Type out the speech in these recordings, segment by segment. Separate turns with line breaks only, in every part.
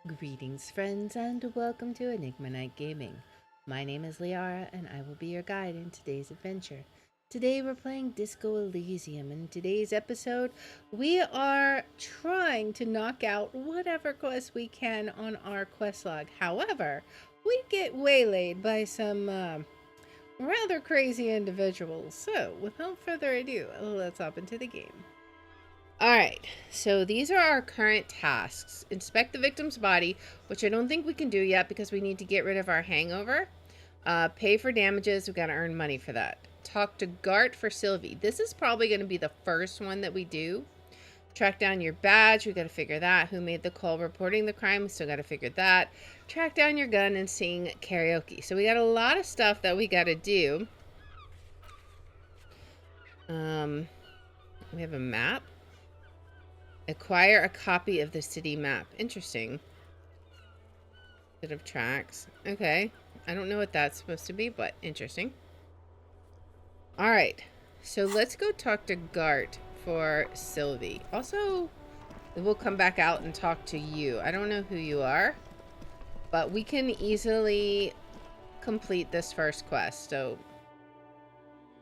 Greetings, friends, and welcome to Enigma Night Gaming. My name is Liara, and I will be your guide in today's adventure. Today, we're playing Disco Elysium. In today's episode, we are trying to knock out whatever quest we can on our quest log. However, we get waylaid by some rather crazy individuals. So, without further ado, let's hop into the game. Alright, so these are our current tasks. Inspect the victim's body, which I don't think we can do yet because we need to get rid of our hangover. Pay for damages, we gotta earn money for that. Talk to Gart for Sylvie. This is probably gonna be the first one that we do. Track down your badge, we gotta figure that. Who made the call reporting the crime, we still gotta figure that. Track down your gun and sing karaoke. So we got a lot of stuff that we gotta do. We have a map. Acquire a copy of the city map. Interesting. Bit of tracks. Okay. I don't know what that's supposed to be, but interesting. Alright. So let's go talk to Gart for Sylvie. Also, we'll come back out and talk to you. I don't know who you are, but we can easily complete this first quest. So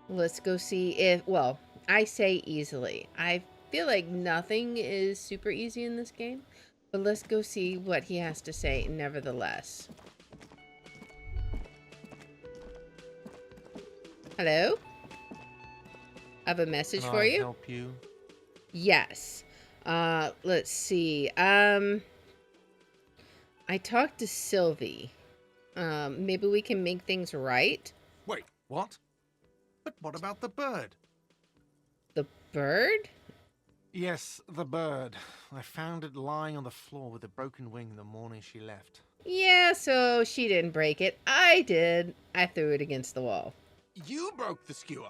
let's go see if, well, I say easily. I feel like nothing is super easy in this game, but let's go see what he has to say nevertheless. Hello? I have a message for you.
Can I help you?
Yes. Let's see. I talked to Sylvie. Maybe we can make things right.
Wait, what? But what about the bird?
The bird?
Yes, the bird. I found it lying on the floor with a broken wing the morning she left.
Yeah, so she didn't break it. I did. I threw it against the wall.
You broke the skewer!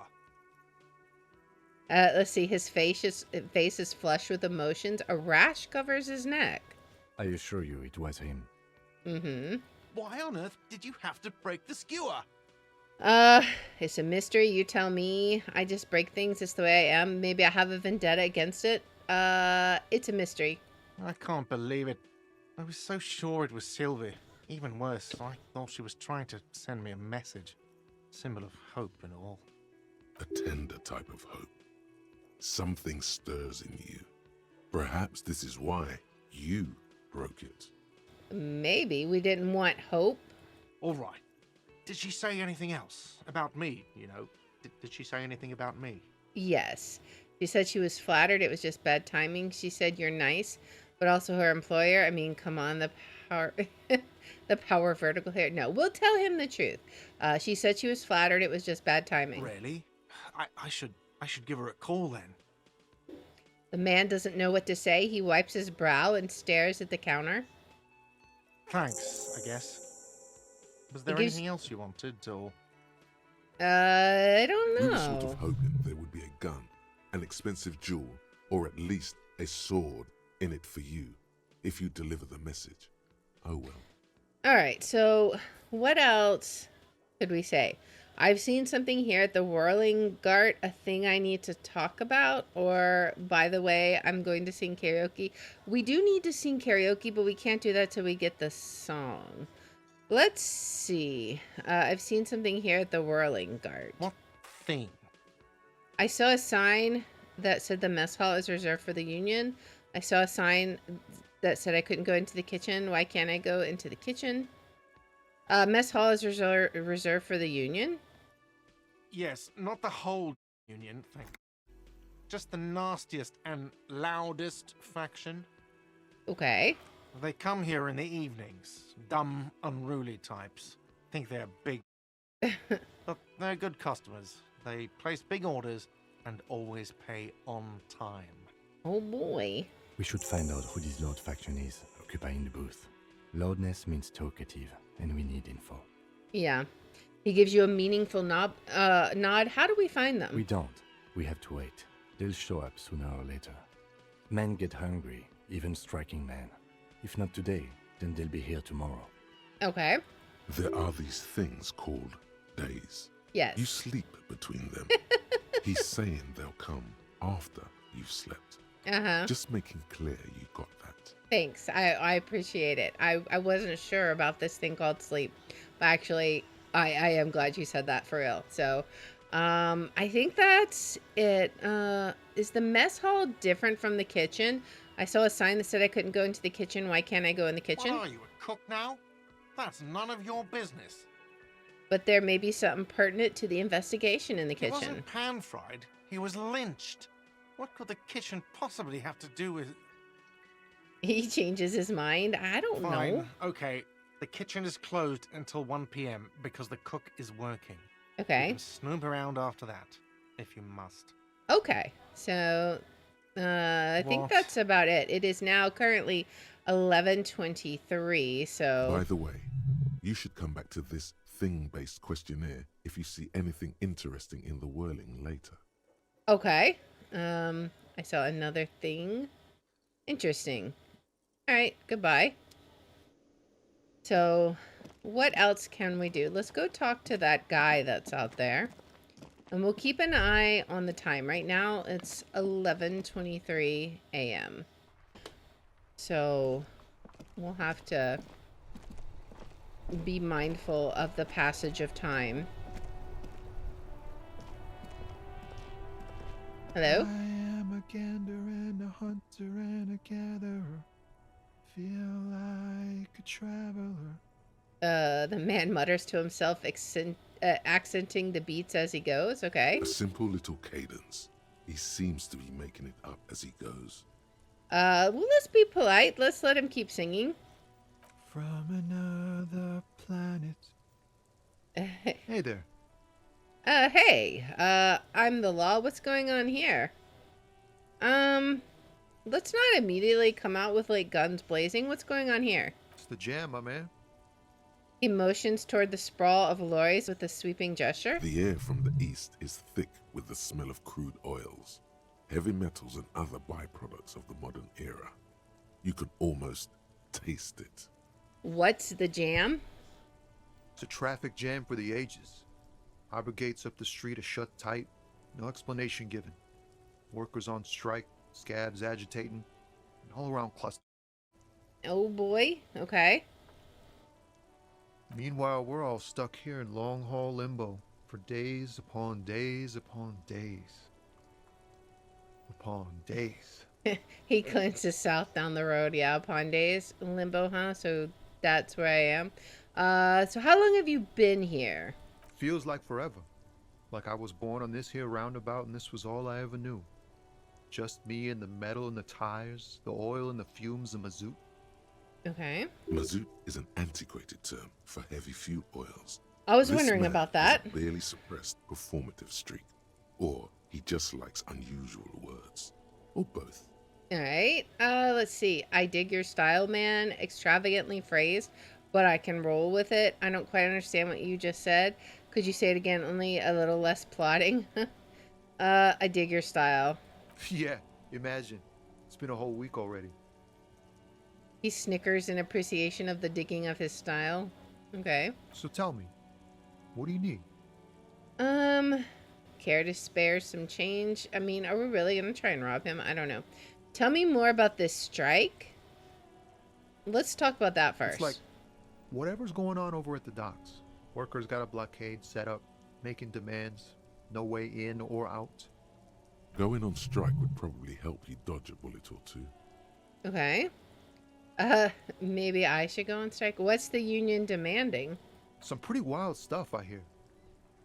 Let's see. His face is flushed with emotions. A rash covers his neck.
I assure you it was him.
Mm-hmm.
Why on earth did you have to break the skewer?
It's a mystery. You tell me. I just break things. It's the way I am. Maybe I have a vendetta against it. It's a mystery.
I can't believe it. I was so sure it was Sylvie. Even worse, I thought she was trying to send me a message. Symbol of hope and all.
A tender type of hope. Something stirs in you. Perhaps this is why you broke it.
Maybe we didn't want hope.
All right. Did she say anything else? About me, you know? Did she say anything about me?
Yes. She said she was flattered. It was just bad timing. She said you're nice, but also her employer. I mean, come on, the power, the power vertical here. No, we'll tell him the truth. She said she was flattered. It was just bad timing.
Really? I should give her a call then.
The man doesn't know what to say. He wipes his brow and stares at the counter.
Thanks, I guess. Was there anything else you wanted, or...?
I don't
We
know.
were sort of hoping there would be a gun, an expensive jewel, or at least a sword in it for you, if you deliver the message. Oh well.
Alright, so what else could we say? I've seen something here at the Whirling Gart, a thing I need to talk about, or, by the way, I'm going to sing karaoke. We do need to sing karaoke, but we can't do that till we get the song. Let's see. I've seen something here at the Whirling Gart.
What thing?
I saw a sign that said the mess hall is reserved for the Union. I saw a sign that said I couldn't go into the kitchen. Why can't I go into the kitchen? Mess hall is reserved for the Union?
Yes, not the whole Union thing. Just the nastiest and loudest faction.
Okay.
They come here in the evenings. Dumb, unruly types. Think they're big. But they're good customers. They place big orders and always pay on time.
Oh boy.
We should find out who this Lord faction is, occupying the booth. Loudness means talkative, and we need info.
Yeah. He gives you a meaningful nod. How do we find them?
We don't. We have to wait. They'll show up sooner or later. Men get hungry, even striking men. If not today, then they'll be here tomorrow.
Okay.
There are these things called days.
Yes.
You sleep between them. He's saying they'll come after you've slept.
Uh-huh.
Just making clear you got that.
Thanks. I appreciate it. I wasn't sure about this thing called sleep, but actually, I am glad you said that for real. So, I think that's it. Is the mess hall different from the kitchen? I saw a sign that said I couldn't go into the kitchen. Why can't I go in the
What
kitchen?
are you, a cook now? That's none of your business.
But there may be something pertinent to the investigation in the
He
kitchen.
wasn't pan-fried, he was lynched. What could the kitchen possibly have to do with...
He changes his mind. I don't know.
Fine, okay. The kitchen is closed until 1 p.m. because the cook is working. You
Okay.
can snoop around after that, if you must.
Okay. So, I think
What?
that's about it. It is now currently 11:23. So,
By the way, you should come back to this thing-based questionnaire if you see anything interesting in the whirling later.
okay. I saw another thing. Interesting. All right. Goodbye. So, what else can we do? Let's go talk to that guy that's out there. And we'll keep an eye on the time. Right now, it's 11:23 a.m. So, we'll have to be mindful of the passage of time. Hello?
I am a gander and a hunter and a gatherer. Feel like a traveler.
The man mutters to himself, accenting the beats as he goes. Okay.
A simple little cadence. He seems to be making it up as he goes.
Well, let's be polite. Let's let him keep singing.
From another planet. Hey there.
Hey, I'm the law. What's going on here? Let's not immediately come out with, like, guns blazing. What's going on here?
It's the jam, my man.
He motions toward the sprawl of lorries with a sweeping gesture.
The air from the east is thick with the smell of crude oils, heavy metals and other byproducts of the modern era. You can almost taste it.
What's the jam?
It's a traffic jam for the ages. Harbor gates up the street are shut tight. No explanation given. Workers on strike, scabs agitating, an all-around cluster.
Oh boy. Okay.
Meanwhile, we're all stuck here in long-haul limbo for days upon days upon days. Upon days.
He glances south down the road. Yeah, upon days. Limbo, huh? So that's where I am. So how long have you been here?
Feels like forever. Like I was born on this here roundabout and this was all I ever knew. Just me and the metal and the tires, the oil and the fumes of mazout.
Okay.
Mazout is an antiquated term for heavy fuel oils.
I was
This
wondering
man
about
has
that.
a barely suppressed performative streak, or he just likes unusual words, or both.
All right. Let's see. I dig your style, man. Extravagantly phrased, but I can roll with it. I don't quite understand what you just said. Could you say it again, only a little less plotting? I dig your style.
Yeah, imagine. It's been a whole week already.
He snickers in appreciation of the digging of his style. Okay.
So tell me, what do you need?
Care to spare some change? I mean, are we really gonna try and rob him? I don't know. Tell me more about this strike. Let's talk about that first.
It's like whatever's going on over at the docks. Workers got a blockade set up, making demands, no way in or out.
Going on strike would probably help you dodge a bullet or two.
Okay. Maybe I should go on strike. What's the union demanding?
Some pretty wild stuff, I hear.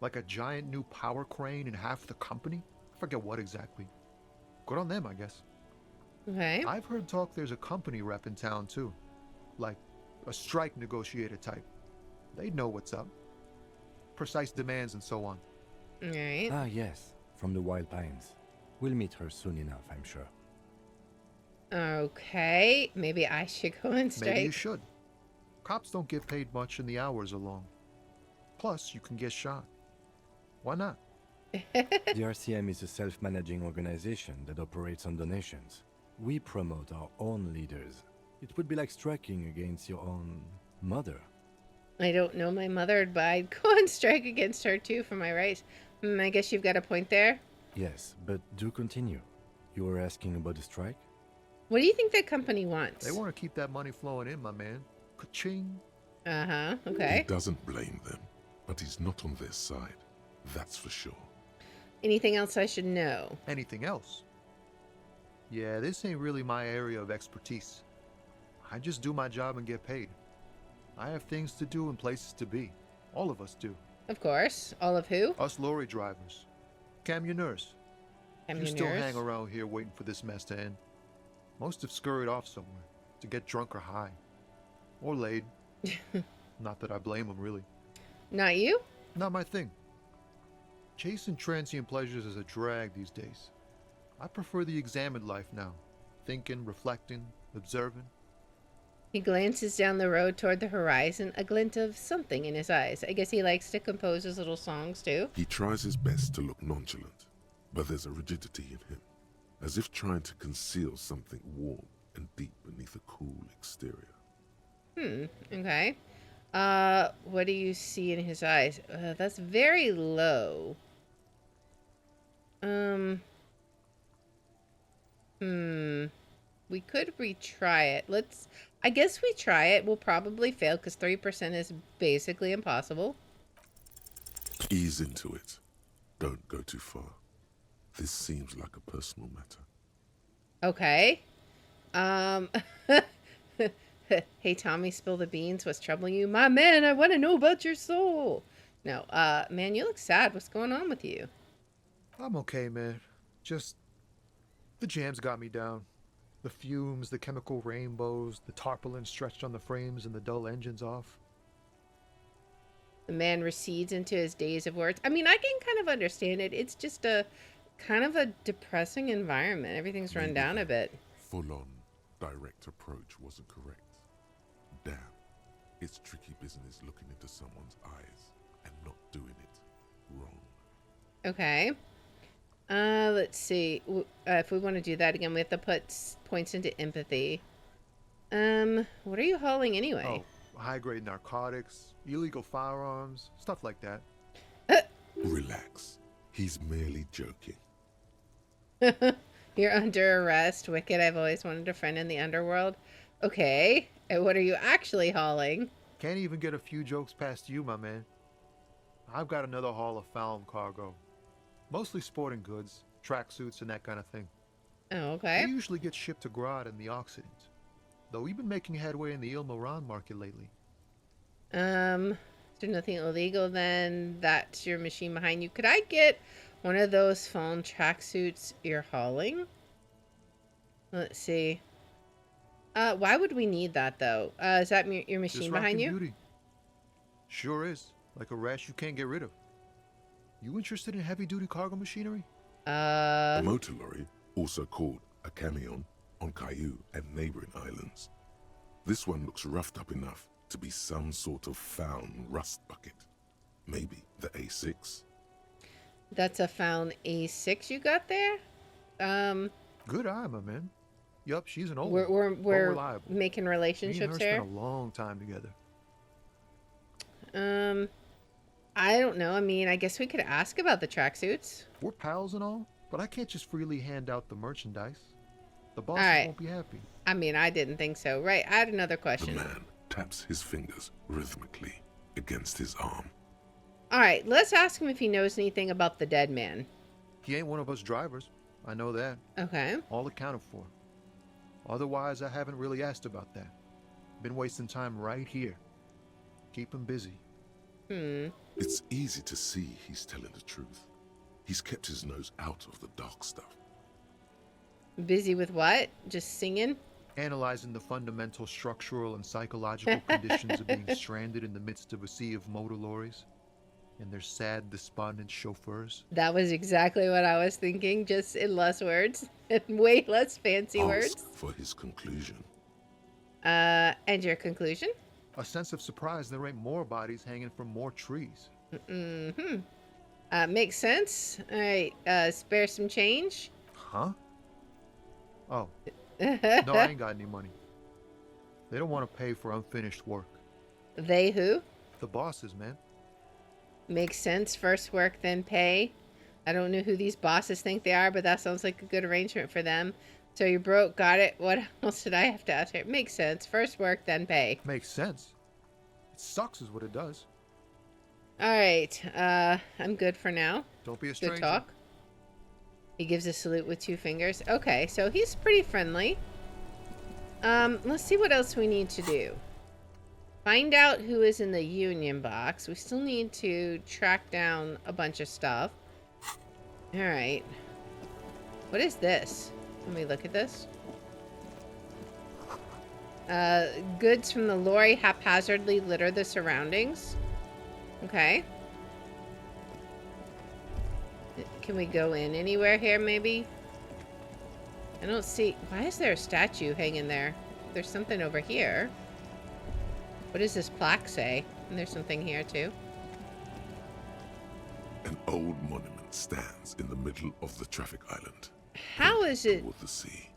Like a giant new power crane in half the company? I forget what exactly. Good on them, I guess.
Okay.
I've heard talk there's a company rep in town, too. Like a strike negotiator type. They'd know what's up. Precise demands and so on.
All right.
Ah, yes, from the Wild Pines. We'll meet her soon enough, I'm sure.
Okay. Maybe I should go on strike.
Maybe you should. Cops don't get paid much and the hours are long. Plus, you can get shot. Why not?
The RCM is a self-managing organization that operates on donations. We promote our own leaders. It would be like striking against your own mother.
I don't know my mother, but I'd go on strike against her too for my rights. I guess you've got a point there.
Yes, but do continue. You were asking about the strike?
What do you think that company wants?
They want to keep that money flowing in, my man. Ka-ching.
Uh-huh.
He
Okay.
doesn't blame them, but he's not on their side. That's for sure.
Anything else I should know?
Anything else? Yeah, this ain't really my area of expertise. I just do my job and get paid. I have things to do and places to be. All of us do.
Of course. All of who?
Us lorry drivers. Camionneurs. You still hang around here waiting for this mess to end. Most have scurried off somewhere to get drunk or high. Or laid. Not that I blame them, really.
Not you?
Not my thing. Chasing transient pleasures is a drag these days. I prefer the examined life now. Thinking, reflecting, observing.
He glances down the road toward the horizon, a glint of something in his eyes. I guess he likes to compose his little songs, too.
He tries his best to look nonchalant, but there's a rigidity in him, as if trying to conceal something warm and deep beneath a cool exterior.
Okay. What do you see in his eyes? That's very low. We could retry it. I guess we try it. We'll probably fail because 3% is basically impossible.
Ease into it. Don't go too far. This seems like a personal matter.
Okay. Hey, Tommy, spill the beans. What's troubling you? My man, I want to know about your soul. No, man, you look sad. What's going on with you?
I'm okay, man. Just... the jams got me down. The fumes, the chemical rainbows, the tarpaulin stretched on the frames and the dull engines off.
The man recedes into his days of words. I mean, I can kind of understand it. It's just a kind of a depressing environment. Everything's run
Maybe
down a
the
bit.
Full-on, direct approach wasn't correct. Damn, it's tricky business looking into someone's eyes and not doing it wrong.
Okay. Let's see. If we want to do that again, we have to put points into empathy. What are you hauling anyway?
Oh, high-grade narcotics, illegal firearms, stuff like that.
Relax. He's merely joking.
You're under arrest. Wicked, I've always wanted a friend in the underworld. Okay. And what are you actually hauling?
Can't even get a few jokes past you, my man. I've got another haul of found cargo. Mostly sporting goods, tracksuits, and that kind of thing.
Oh, okay.
They usually get shipped to Grodd in the Occident. Though we've been making headway in the Il Moran market lately.
Is there nothing illegal then? That's your machine behind you. Could I get one of those phone tracksuits you're hauling? Let's see. Why would we need that though? Is that your machine behind you?
Beauty. Sure is. Like a rash you can't get rid of. You interested in heavy-duty cargo machinery?
A motor lorry, also called a camion, on Caillou and neighboring islands. This one looks roughed up enough to be some sort of found rust bucket. Maybe the A6.
That's a found A6 you got there?
Good eye, my man. Yup, she's an old
We're
one, but reliable.
making
Me and
relationships
her
here.
spent a long time together.
I don't know. I mean, I guess we could ask about the tracksuits.
We're pals and all, but I can't just freely hand out the merchandise. The bosses
Alright.
won't be happy.
I mean, I didn't think so. Right, I had another
The
question.
man taps his fingers rhythmically against his arm.
Alright, let's ask him if he knows anything about the dead man.
He ain't one of us drivers. I know that.
Okay.
All accounted for. Otherwise, I haven't really asked about that. Been wasting time right here. Keep him busy.
It's easy to see he's telling the truth. He's kept his nose out of the dark stuff.
Busy with what? Just singing?
Analyzing the fundamental structural and psychological conditions of being stranded in the midst of a sea of motor lorries and their sad, despondent chauffeurs.
That was exactly what I was thinking, just in less words. And way less fancy
Ask
words.
for his conclusion.
And your conclusion?
A sense of surprise there ain't more bodies hanging from more trees.
Makes sense. Alright, spare some change.
Huh? Oh. No, I ain't got any money. They don't want to pay for unfinished work.
They who?
The bosses, man.
Makes sense. First work, then pay. I don't know who these bosses think they are, but that sounds like a good arrangement for them. So you broke, got it. What else did I have to ask here? Makes sense. First work, then pay.
Makes sense. It sucks is what it does.
Alright, I'm good for now.
Don't be a
Good
stranger.
talk. He gives a salute with 2 fingers. Okay, so he's pretty friendly. Let's see what else we need to do. Find out who is in the union box. We still need to track down a bunch of stuff. Alright. What is this? Let me look at this. Goods from the lorry haphazardly litter the surroundings. Okay. Can we go in anywhere here, maybe? I don't see... Why is there a statue hanging there? There's something over here. What does this plaque say? And there's something here, too.
An old monument stands in the middle of the traffic island.
How is it...
Toward the sea.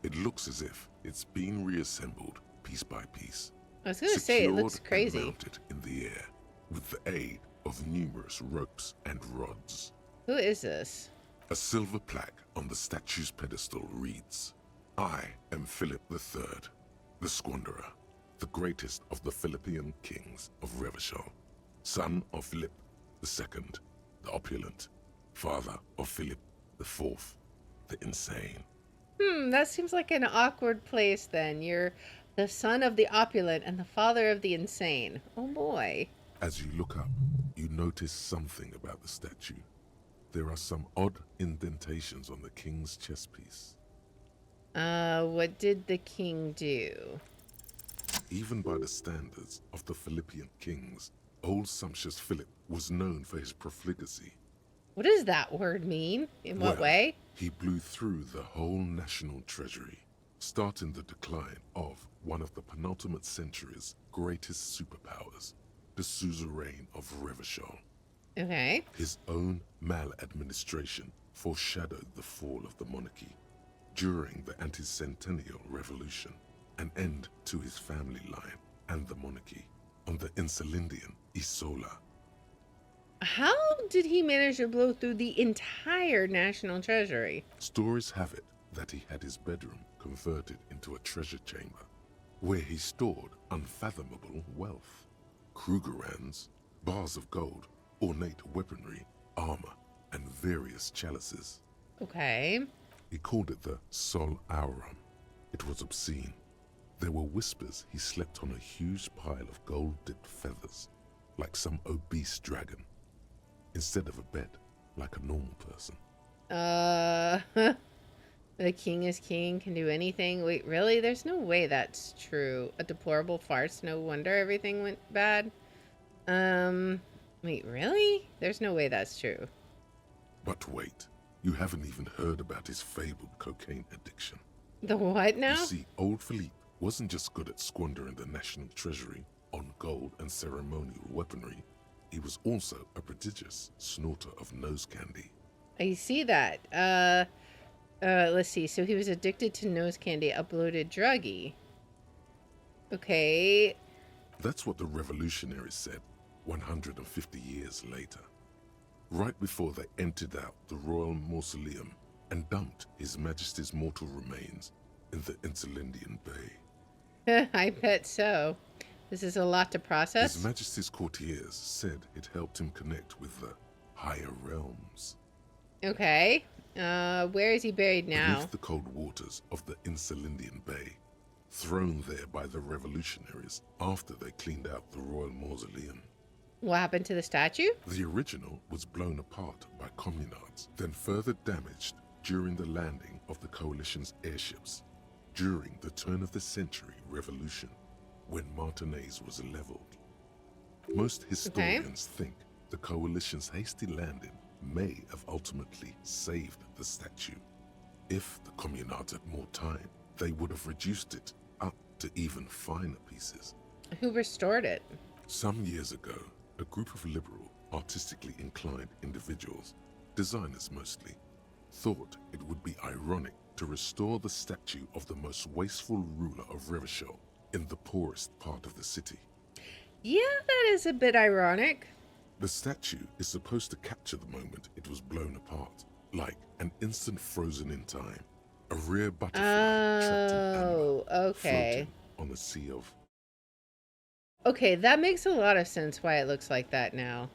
It looks as if it's been reassembled piece by piece.
I was going to say, it looks
secured
crazy.
and mounted in the air with the aid of numerous ropes and rods.
Who is this?
A silver plaque on the statue's pedestal reads, "I am Philip III, the Squanderer, the greatest of the Philippian kings of Revachol, son of Philip II, the opulent, father of Philip IV, the insane."
That seems like an awkward place then. You're the son of the opulent and the father of the insane. Oh boy.
As you look up, you notice something about the statue. There are some odd indentations on the king's chest piece.
What did the king do?
Even by the standards of the Philippian kings, old sumptuous Philip was known for his profligacy.
What does that word mean? In what
Well,
way?
He blew through the whole national treasury, starting the decline of one of the penultimate century's greatest superpowers, the suzerain of Revachol.
Okay.
His own maladministration foreshadowed the fall of the monarchy. During the anti-centennial revolution, an end to his family line and the monarchy on the Insulindian Isola.
How did he manage to blow through the entire national treasury?
Stories have it that he had his bedroom converted into a treasure chamber, where he stored unfathomable wealth. Krugerrands, bars of gold, ornate weaponry, armor, and various chalices.
Okay.
He called it the Sol Aurum. It was obscene. There were whispers he slept on a huge pile of gold-dipped feathers, like some obese dragon, instead of a bed, like a normal person.
The king is king, can do anything. Wait, really? There's no way that's true. A deplorable farce. No wonder everything went bad. Wait, really? There's no way that's true.
But wait, you haven't even heard about his fabled cocaine addiction.
The what now?
You see, old Philippe wasn't just good at squandering the national treasury on gold and ceremonial weaponry. He was also a prodigious snorter of nose candy.
I see that. Let's see. So he was addicted to nose candy, a bloated druggie. Okay.
That's what the revolutionaries said 150 years later. Right before they emptied out the royal mausoleum and dumped His Majesty's mortal remains in the Insulindian Bay.
I bet so. This is a lot to process.
His Majesty's courtiers said it helped him connect with the higher realms.
Okay. Where is he buried now?
Beneath the cold waters of the Insulindian Bay, thrown there by the revolutionaries after they cleaned out the royal mausoleum.
What happened to the statue?
The original was blown apart by communards, then further damaged during the landing of the coalition's airships during the turn-of-the-century revolution, when Martinez was leveled. Most historians think the coalition's hasty landing may have ultimately saved the statue. If the communards had more time, they would have reduced it up to even finer pieces.
Who restored it?
Some years ago, a group of liberal, artistically inclined individuals, designers mostly, thought it would be ironic to restore the statue of the most wasteful ruler of Revachol in the poorest part of the city.
Yeah, that is a bit ironic.
The statue is supposed to capture the moment it was blown apart, like an instant frozen in time. A rare butterfly trapped in amber,
Oh, okay.
floating on a sea of...
Okay, that makes a lot of sense why it looks like that now.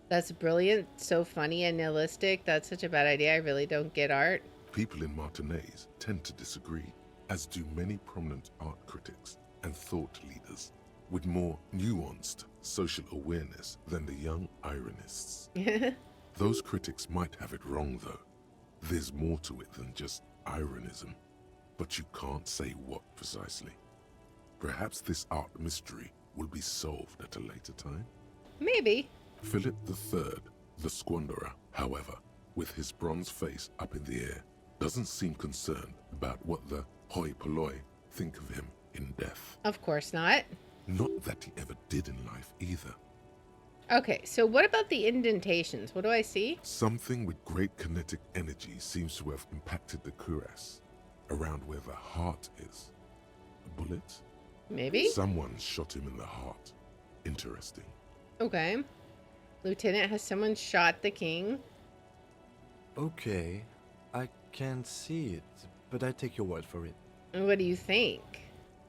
That's brilliant, so funny and nihilistic. That's such a bad idea. I really don't get art.
People in Martinaise tend to disagree, as do many prominent art critics and thought leaders with more nuanced social awareness than the young ironists. Those critics might have it wrong, though. There's more to it than just ironism, but you can't say what precisely. Perhaps this art mystery will be solved at a later time.
Maybe.
Philip III, the squanderer, however, with his bronze face up in the air, doesn't seem concerned about what the hoi polloi think of him in death.
Of course not.
Not that he ever did in life either.
Okay, so what about the indentations? What do I see?
Something with great kinetic energy seems to have impacted the cuirass, around where the heart is. A bullet?
Maybe?
Someone shot him in the heart. Interesting.
Okay. Lieutenant, has someone shot the king?
Okay, I can't see it, but I take your word for it.
What do you think?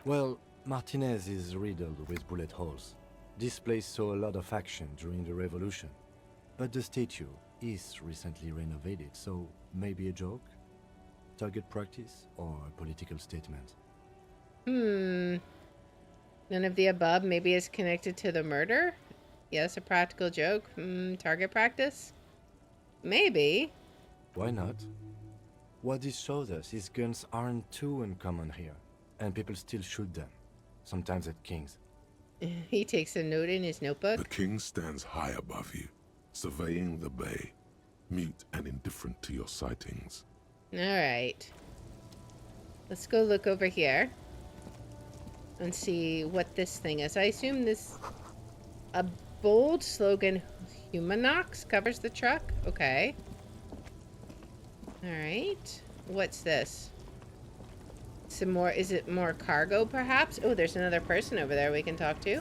Well, Martinez is riddled with bullet holes. This place saw a lot of action during the revolution. But the statue is recently renovated, so maybe a joke? Target practice or a political statement?
None of the above. Maybe it's connected to the murder? Yes, a practical joke. Target practice? Maybe.
Why not? What this shows us is guns aren't too uncommon here, and people still shoot them, sometimes at kings.
He takes a note in his notebook.
The king stands high above you, surveying the bay, mute and indifferent to your sightings.
Alright. Let's go look over here and see what this thing is. I assume this... A bold slogan, Humanox, covers the truck? Okay. Alright. What's this? Some more... Is it more cargo, perhaps? Oh, there's another person over there we can talk to.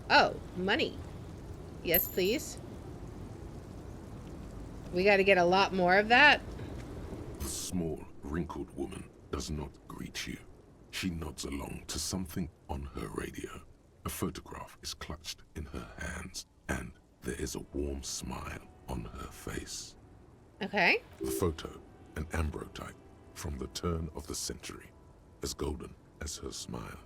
Oh, money. Yes, please. We gotta get a lot more of that.
The small, wrinkled woman does not greet you. She nods along to something on her radio. A photograph is clutched in her hands, and there is a warm smile on her face.
Okay.
The photo, an ambrotype from the turn of the century, as golden as her smile.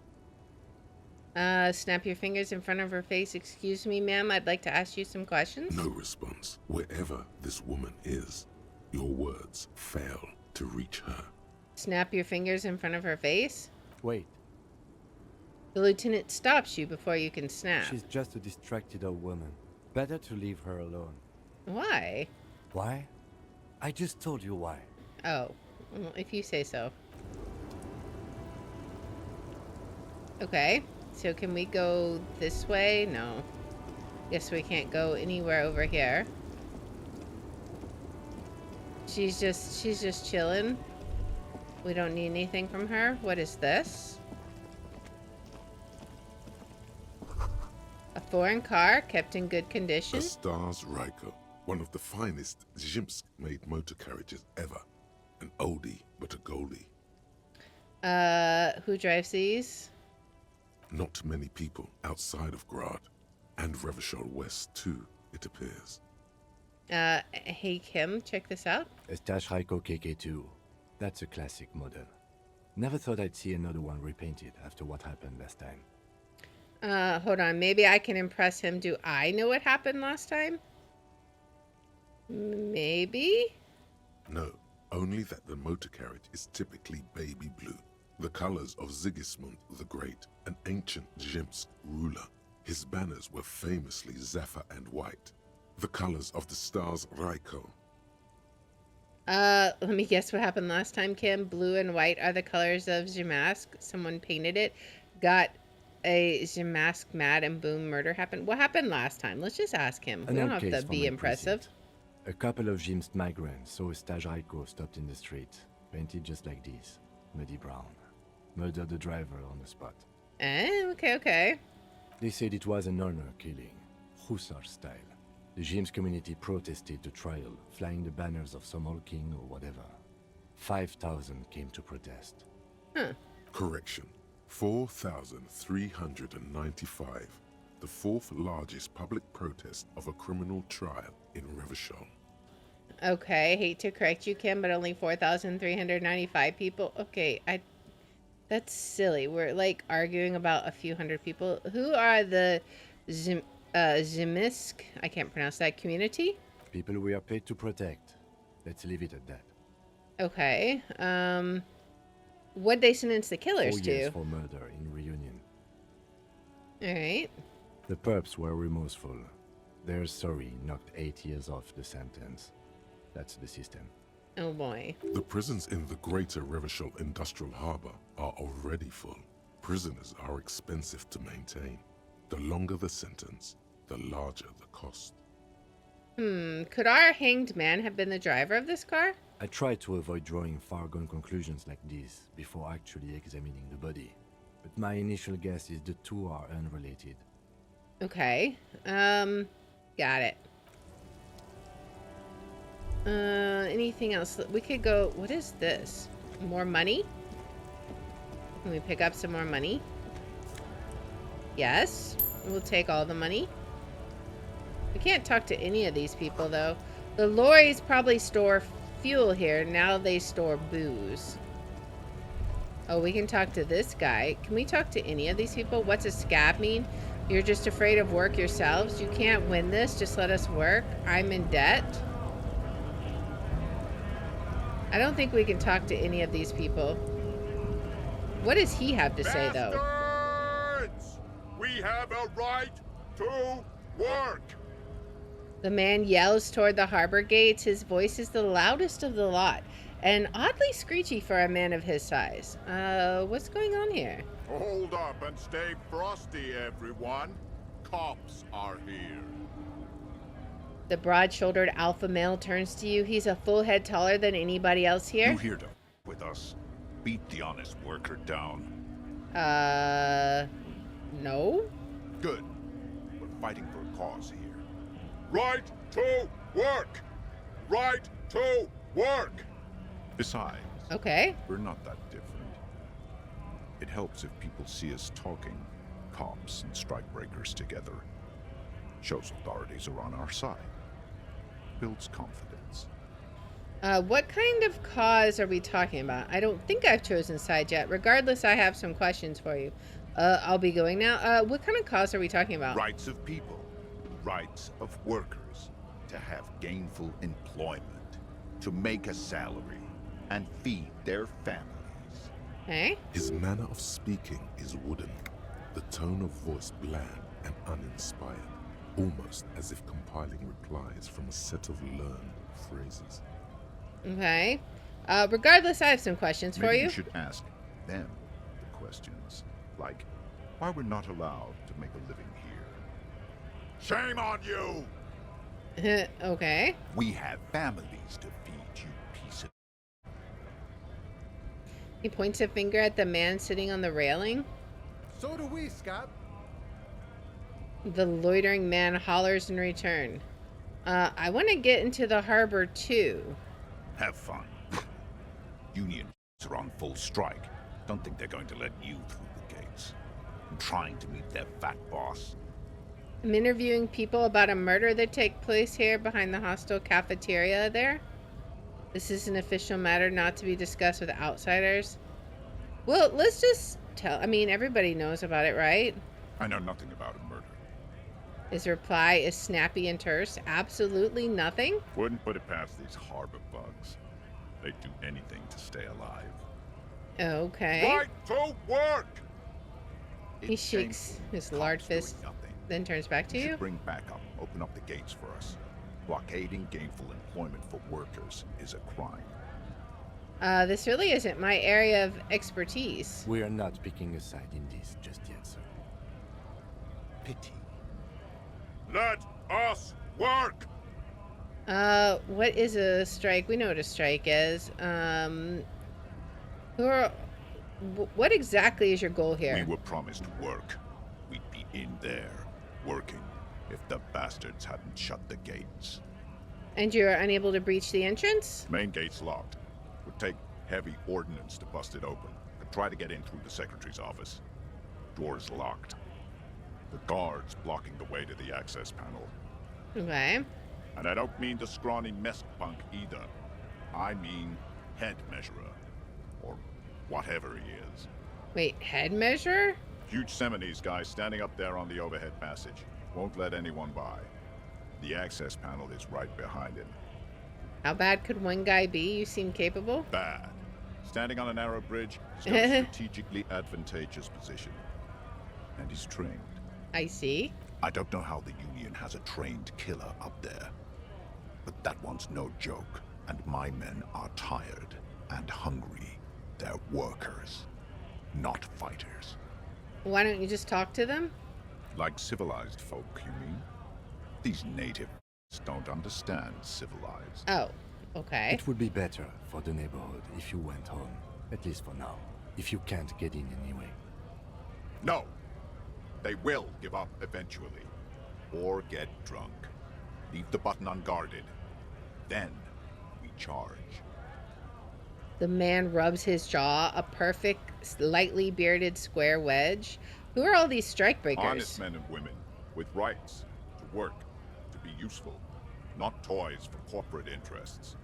Snap your fingers in front of her face. Excuse me, ma'am, I'd like to ask you some questions.
No response. Wherever this woman is, your words fail to reach her.
Snap your fingers in front of her face?
Wait,
The lieutenant stops you before you can snap.
she's just a distracted old woman. Better to leave her alone.
Why?
Why? I just told you why.
Oh, well, if you say so. Okay, so can we go this way? No. Guess we can't go anywhere over here. She's just chilling. We don't need anything from her. What is this? A foreign car kept in good condition.
The Stars Ryko, one of the finest Zhimsk-made motor carriages ever. An oldie, but a goldie.
Who drives these?
Not many people outside of Grad, and Revachol West too, it appears.
Hey Kim, check this out.
Estache Raiko KK2. That's a classic model. Never thought I'd see another one repainted after what happened last time.
Hold on. Maybe I can impress him. Do I know what happened last time? Maybe?
No, only that the motor carriage is typically baby blue, the colors of Sigismund the Great, an ancient Zhimsk ruler. His banners were famously zephyr and white, the colors of the Stars Ryko.
Let me guess what happened last time, Kim. Blue and white are the colors of Zhemask. Someone painted it, got a Zhemask mad, and boom, murder happened. What happened last time? Let's just ask him. We don't have to be impressive.
A couple of Zhimsk migrants saw Estache Raiko stopped in the street, painted just like this, muddy brown. Murdered the driver on the spot.
Okay.
They said it was an honor killing, Hussar style. The Zhimsk community protested the trial, flying the banners of some old king or whatever. 5,000 came to protest.
Huh.
Correction. 4,395. The fourth largest public protest of a criminal trial in Revachol.
Okay, hate to correct you, Kim, but only 4,395 people. Okay, that's silly. We're like arguing about a few hundred people. Who are the Zimisk? I can't pronounce that community.
People we are paid to protect. Let's leave it at that.
Okay. What'd they sentence the killers
4 years
to?
for murder in Reunion.
All right.
The perps were remorseful. Their sorry knocked 8 years off the sentence. That's the system.
Oh boy.
The prisons in the greater Revachol Industrial Harbor are already full. Prisoners are expensive to maintain. The longer the sentence, the larger the cost.
Could our hanged man have been the driver of this car?
I try to avoid drawing far-gone conclusions like this before actually examining the body. But my initial guess is the two are unrelated.
Okay. Got it. Anything else? We could go... What is this? More money? Can we pick up some more money? Yes. We'll take all the money. We can't talk to any of these people, though. The lorries probably store fuel here. Now they store booze. Oh, we can talk to this guy. Can we talk to any of these people? What's a scab mean? You're just afraid of work yourselves? You can't win this. Just let us work. I'm in debt. I don't think we can talk to any of these people. What does he have to say, though?
Bastards! We have a right to work!
The man yells toward the harbor gates. His voice is the loudest of the lot, and oddly screechy for a man of his size. What's going on here?
Hold up and stay frosty, everyone. Cops are here.
The broad-shouldered alpha male turns to you. He's a full head taller than anybody else here.
You here to with us? Beat the honest worker down.
No?
Good. We're fighting for a cause here. Right to work! Right to work! Besides,
Okay.
we're not that different. It helps if people see us talking, cops and strikebreakers together. Shows authorities are on our side. Builds confidence.
What kind of cause are we talking about? I don't think I've chosen side yet. Regardless, I have some questions for you. I'll be going now. What kind of cause are we talking about?
Rights of people. Rights of workers. To have gainful employment. To make a salary. And feed their families.
Okay.
His manner of speaking is wooden, the tone of voice bland and uninspired, almost as if compiling replies from a set of learned phrases.
Okay. Regardless, I have some questions for
Maybe
you.
you should ask them the questions. Like, why we're not allowed to make a living here. Shame on you!
Okay.
We have families to feed, you piece of...
He points a finger at the man sitting on the railing.
So do we, Scott.
The loitering man hollers in return. I want to get into the harbor too.
Have fun. Unions are on full strike. Don't think they're going to let you through the gates. I'm trying to meet their fat boss.
I'm interviewing people about a murder that took place here behind the hostel cafeteria there. This is an official matter not to be discussed with outsiders. Well, let's just tell... I mean, everybody knows about it, right?
I know nothing about a murder.
His reply is snappy and terse. Absolutely nothing?
Wouldn't put it past these harbor bugs. They'd do anything to stay alive.
Okay.
Right to work!
He shakes his large fist, then turns back to
You
you.
should bring backup. Open up the gates for us. Blockading gainful employment for workers is a crime.
This really isn't my area of expertise.
We are not picking a side in this just yet, sir.
Pity.
Let us work!
What is a strike? We know what a strike is. What exactly is your goal here?
We were promised work. We'd be in there, working, if the bastards hadn't shut the gates.
And you're unable to breach the entrance?
Main gate's locked. Would take heavy ordnance to bust it open and try to get in through the secretary's office. Door's locked. The guard's blocking the way to the access panel.
Okay.
And I don't mean the scrawny mess punk either. I mean head measurer. Or whatever he is.
Wait, head measure?
Huge Seminese guy standing up there on the overhead passage. Won't let anyone by. The access panel is right behind him.
How bad could one guy be? You seem capable.
Bad. Standing on a narrow bridge, he's got a strategically advantageous position. And he's trained.
I see.
I don't know how the Union has a trained killer up there. But that one's no joke. And my men are tired and hungry. They're workers, not fighters.
Why don't you just talk to them?
Like civilized folk, you mean? These natives don't understand civilized.
Oh, okay.
It would be better for the neighborhood if you went home, at least for now, if you can't get in anyway.
No! They will give up eventually. Or get drunk. Leave the button unguarded. Then we charge.
The man rubs his jaw, a perfect, slightly bearded square wedge. Who are all these strikebreakers?
Honest men and women, with rights, to work, to be useful, not toys for corporate interests.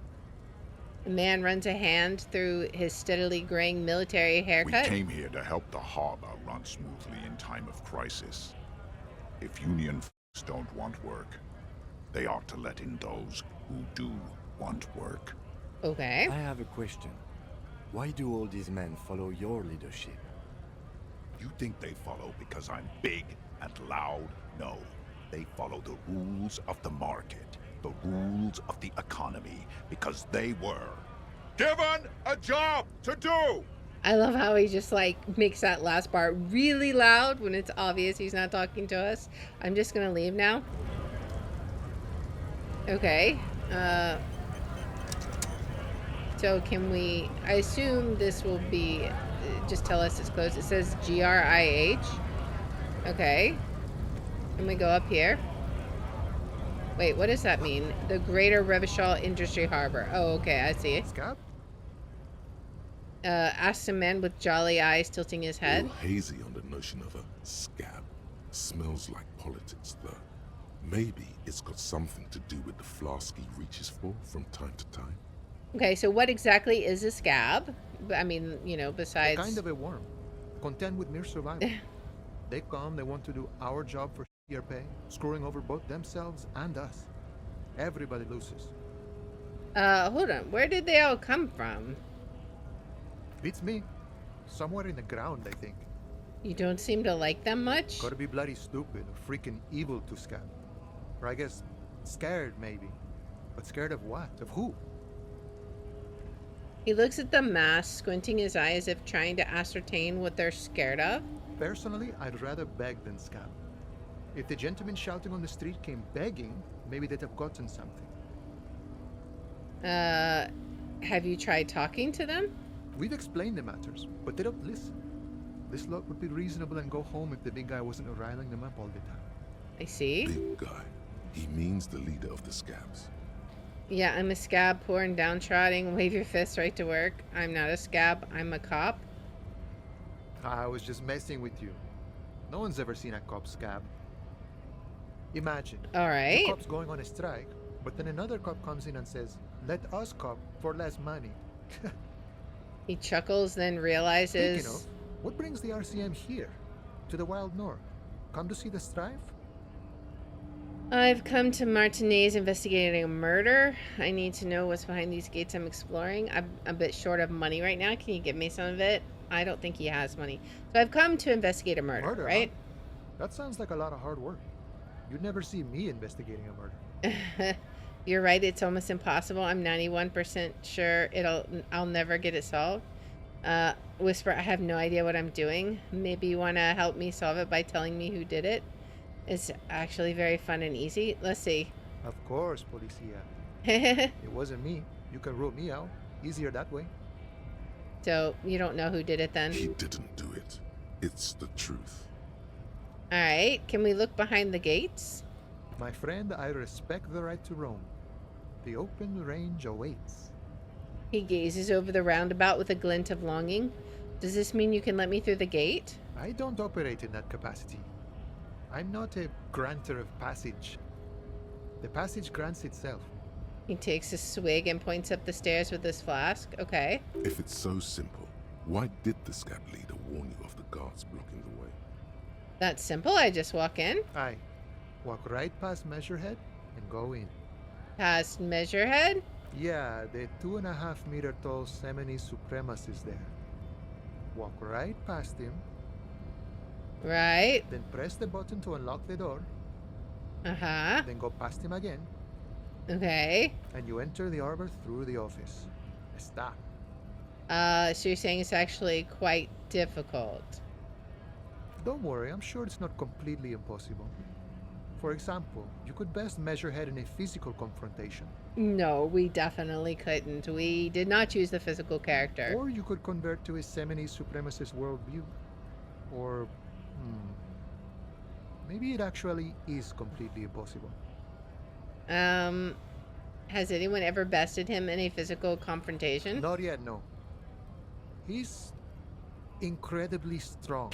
The man runs a hand through his steadily graying military haircut.
We came here to help the harbor run smoothly in time of crisis. If Union folks don't want work, they ought to let in those who do want work.
Okay.
I have a question. Why do all these men follow your leadership?
You think they follow because I'm big and loud? No. They follow the rules of the market, the rules of the economy, because they were given a job to do!
I love how he just like makes that last part really loud when it's obvious he's not talking to us. I'm just gonna leave now. Okay. So can we, I assume this will be, just tell us it's closed. It says GRIH. Okay. Can we go up here? Wait, what does that mean? The Greater Revachol Industry Harbor. Oh, okay, I see.
Scab?
Asks a man with jolly eyes tilting his
A
head.
little hazy on the notion of a scab. Smells like politics, though. Maybe it's got something to do with the flask he reaches for from time to time.
Okay, so what exactly is a scab? I mean, you know, besides...
Kind of a worm. Content with mere survival. They come, they want to do our job for shittier pay, screwing over both themselves and us. Everybody loses.
Hold on. Where did they all come from?
Beats me. Somewhere in the ground, I think.
You don't seem to like them much?
Gotta be bloody stupid or freaking evil to scab. Or I guess scared, maybe. But scared of what? Of who?
He looks at the mask, squinting his eye as if trying to ascertain what they're scared of.
Personally, I'd rather beg than scab. If the gentleman shouting on the street came begging, maybe they'd have gotten something.
Have you tried talking to them?
We've explained the matters, but they don't listen. This lot would be reasonable and go home if the big guy wasn't riling them up all the time.
I see.
Big guy. He means the leader of the scabs.
Yeah, I'm a scab, poor and downtrodden. Wave your fists right to work. I'm not a scab. I'm a cop.
I was just messing with you. No one's ever seen a cop scab. Imagine.
All right.
The cop's going on a strike, but then another cop comes in and says, "Let us cop for less money."
He chuckles, then realizes...
Speaking of, what brings the RCM here? To the wild north? Come to see the strife?
I've come to Martinez investigating a murder. I need to know what's behind these gates I'm exploring. I'm a bit short of money right now. Can you give me some of it? I don't think he has money. So I've come to investigate a murder, right?
Huh? That sounds like a lot of hard work. You'd never see me investigating a murder.
You're right. It's almost impossible. I'm 91% sure I'll never get it solved. Whisper, I have no idea what I'm doing. Maybe you want to help me solve it by telling me who did it. It's actually very fun and easy. Let's see.
Of course, Policia. It wasn't me. You can rule me out. Easier that way.
So you don't know who did it then?
He didn't do it. It's the truth.
All right. Can we look behind the gates?
My friend, I respect the right to roam. The open range awaits.
He gazes over the roundabout with a glint of longing. Does this mean you can let me through the gate?
I don't operate in that capacity. I'm not a granter of passage. The passage grants itself.
He takes a swig and points up the stairs with his flask. Okay.
If it's so simple, why did the scab leader warn you of the guards blocking the way?
That's simple. I just walk in.
Aye. Walk right past Measurehead and go in.
Past Measurehead?
Yeah, the 2.5-meter tall Semini supremacist there. Walk right past him,
Right.
then press the button to unlock the door,
Uh-huh.
then go past him again,
Okay.
and you enter the arbor through the office. Está.
So you're saying it's actually quite difficult.
Don't worry, I'm sure it's not completely impossible. For example, you could best Measurehead in a physical confrontation.
No, we definitely couldn't. We did not choose the physical character.
Or you could convert to a Semini supremacist worldview. Or, maybe it actually is completely impossible.
Has anyone ever bested him in a physical confrontation?
Not yet, no. He's incredibly strong.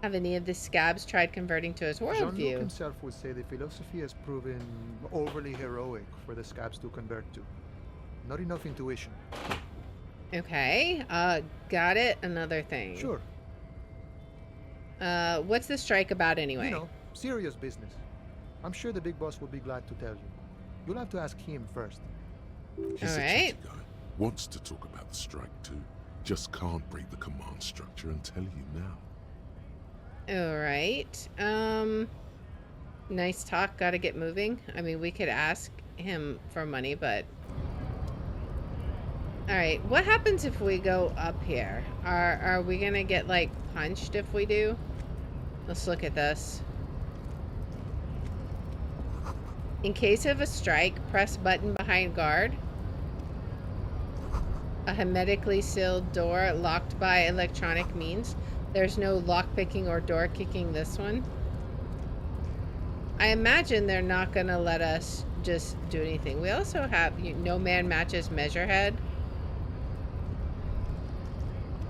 Have any of the scabs tried converting to his
Jean-Luc
worldview?
himself would say the philosophy has proven overly heroic for the scabs to convert to. Not enough intuition.
Okay. Got it. Another thing.
Sure,
What's the strike about anyway?
you know, serious business. I'm sure the big boss will be glad to tell you. You'll have to ask him first.
He's a
Alright.
chatty guy. Wants to talk about the strike too. Just can't break the command structure and tell you now.
Alright. Nice talk. Gotta get moving. I mean, we could ask him for money, but... Alright, what happens if we go up here? Are we gonna get, like, punched if we do? Let's look at this. In case of a strike, press button behind guard. A hermetically sealed door locked by electronic means. There's no lockpicking or door kicking this one. I imagine they're not gonna let us just do anything. We also have no man matches Measurehead.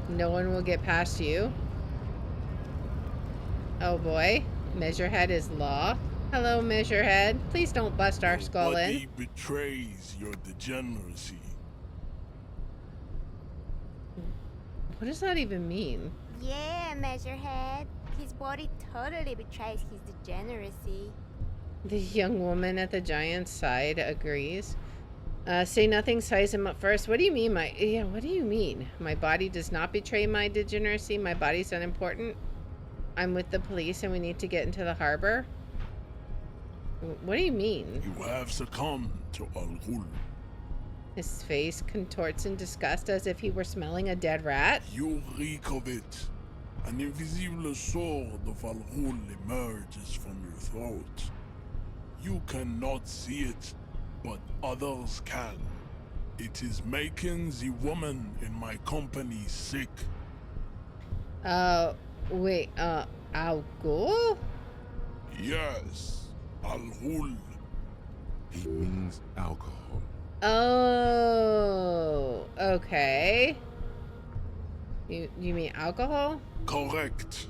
No one will get past you. Oh boy. Measurehead is law. Hello, Measurehead. Please don't bust our skull in.
Body betrays your degeneracy.
What does that even mean?
Yeah, Measurehead. His body totally betrays his degeneracy.
The young woman at the giant's side agrees. Say nothing, size him up first. What do you mean, what do you mean? My body does not betray my degeneracy. My body's unimportant. I'm with the police and we need to get into the harbor. What do you mean?
You have succumbed to Al-Ghul.
His face contorts in disgust as if he were smelling a dead rat.
You reek of it. An invisible sword of Al-Ghul emerges from your throat. You cannot see it, but others can. It is making the woman in my company sick.
Wait, Al-Ghul?
Yes, Al-Ghul.
He means alcohol.
Oh, okay. You mean alcohol?
Correct.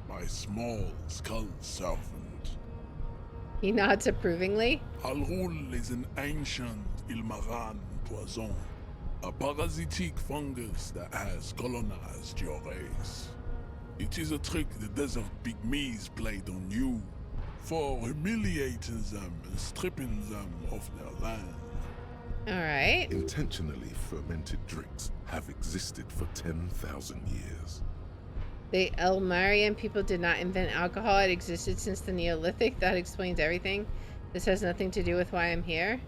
My small skull servant.
He nods approvingly.
Al-Ghul is an ancient Ilmaran poison, a parasitic fungus that has colonized your race. It is a trick the desert pygmies played on you for humiliating them and stripping them of their land.
Alright.
Intentionally fermented drinks have existed for 10,000 years.
The Elmarian people did not invent alcohol. It existed since the Neolithic. That explains everything. This has nothing to do with why I'm here.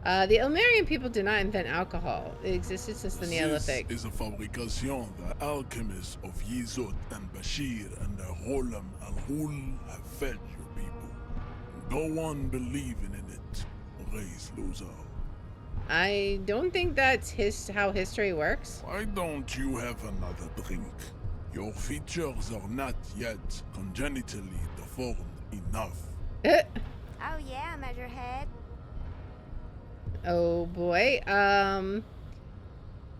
The Elmarian people did not invent alcohol. It existed since the Neolithic.
This is a fabrication the alchemists of Yizot and Bashir and the Rolam Al-Ghul have fed your people. Go on believing in it, race loser.
I don't think that's how history works.
Why don't you have another drink? Your features are not yet congenitally deformed enough.
Oh yeah, Measurehead.
Oh boy.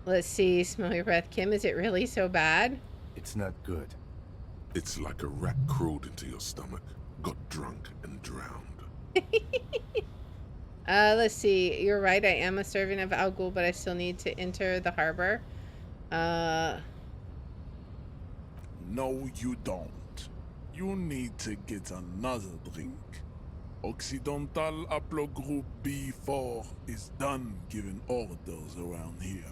Let's see. Smell your breath. Kim, is it really so bad?
It's not good.
It's like a rat crawled into your stomach, got drunk, and drowned.
Let's see. You're right. I am a servant of Al Ghul, but I still need to enter the harbor.
No, you don't. You need to get another drink. Occidental Haplogroup B4 is done giving orders around here.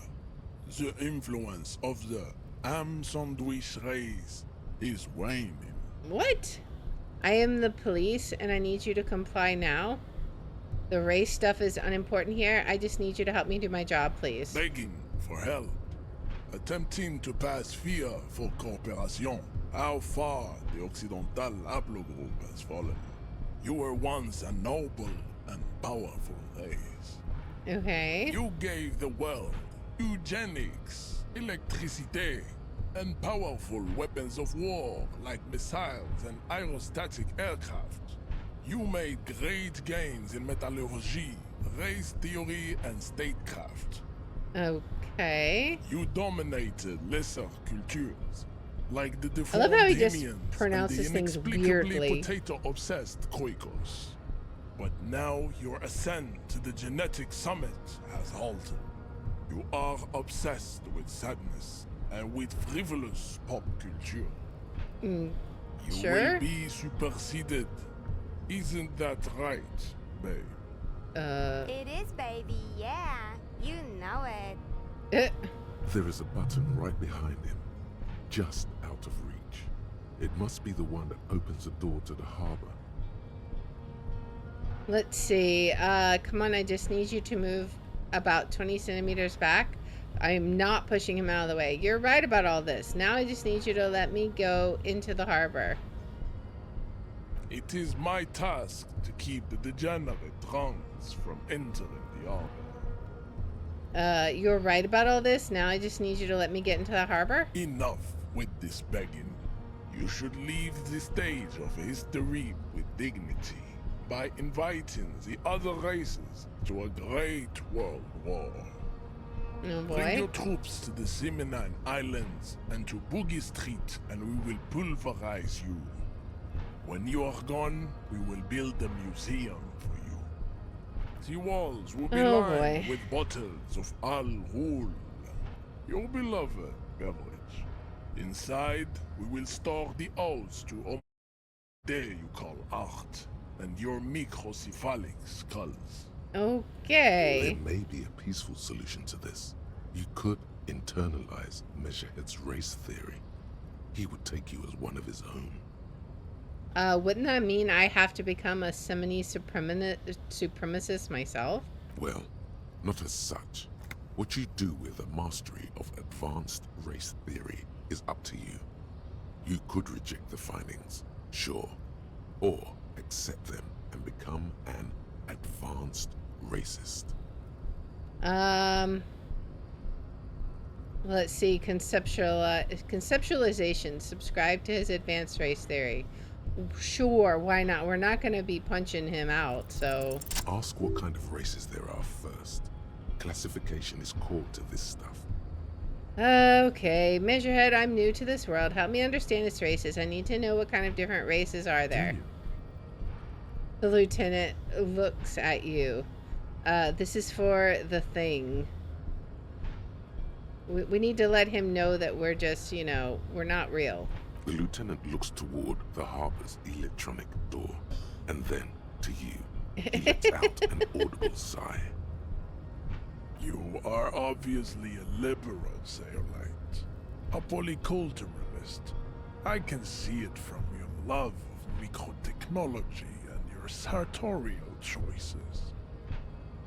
The influence of the ham sandwich race is waning.
What? I am the police, and I need you to comply now. The race stuff is unimportant here. I just need you to help me do my job, please.
Begging for help. Attempting to pass fear for cooperation. How far the Occidental Haplogroup has fallen. You were once a noble and powerful race.
Okay.
You gave the world eugenics, electricity, and powerful weapons of war like missiles and aerostatic aircraft. You made great gains in metallurgy, race theory, and statecraft.
Okay.
You dominated lesser cultures, like the
I
deformed
love how he just
Hemians and
pronounces
the
things
inexplicably
weirdly.
potato-obsessed Khoikos. But now your ascent to the genetic summit has halted. You are obsessed with sadness and with frivolous pop culture. You
Sure.
will be superseded. Isn't that right, babe?
It is, baby, yeah. You know it.
There is a button right behind him, just out of reach. It must be the one that opens the door to the harbor.
Let's see. Come on, I just need you to move about 20 centimeters back. I am not pushing him out of the way. You're right about all this. Now I just need you to let me go into the harbor.
It is my task to keep the degenerate drunks from entering the harbor.
You're right about all this. Now I just need you to let me get into the harbor.
Enough with this begging. You should leave the stage of history with dignity by inviting the other races to a great world war.
Oh
Bring your
boy.
troops to the Seminine Islands and to Boogie Street, and we will pulverize you. When you are gone, we will build a museum for you. The walls will be
Oh,
lined
boy.
with bottles of Al Ghul, your beloved beverage. Inside, we will store the odes to day you call art and your microcephalic skulls.
Okay.
There may be a peaceful solution to this. You could internalize Measurehead's race theory. He would take you as one of his own.
Wouldn't that mean I have to become a Semini supremacist myself?
Well, not as such. What you do with a mastery of advanced race theory is up to you. You could reject the findings, sure, or accept them and become an advanced racist.
Let's see. Conceptualization. Subscribe to his advanced race theory. Sure, why not? We're not going to be punching him out, so...
Ask what kind of races there are first. Classification is core to this stuff.
Okay, Measurehead, I'm new to this world. Help me understand its races. I need to know what kind of different races are there. The lieutenant looks at you. This is for the thing. We need to let him know that we're just, you know, we're not real.
The lieutenant looks toward the harbor's electronic door, and then to you. He lets out an audible sigh.
You are obviously a liberal, Sayerlight. A polyculturalist. I can see it from your love of microtechnology and your sartorial choices.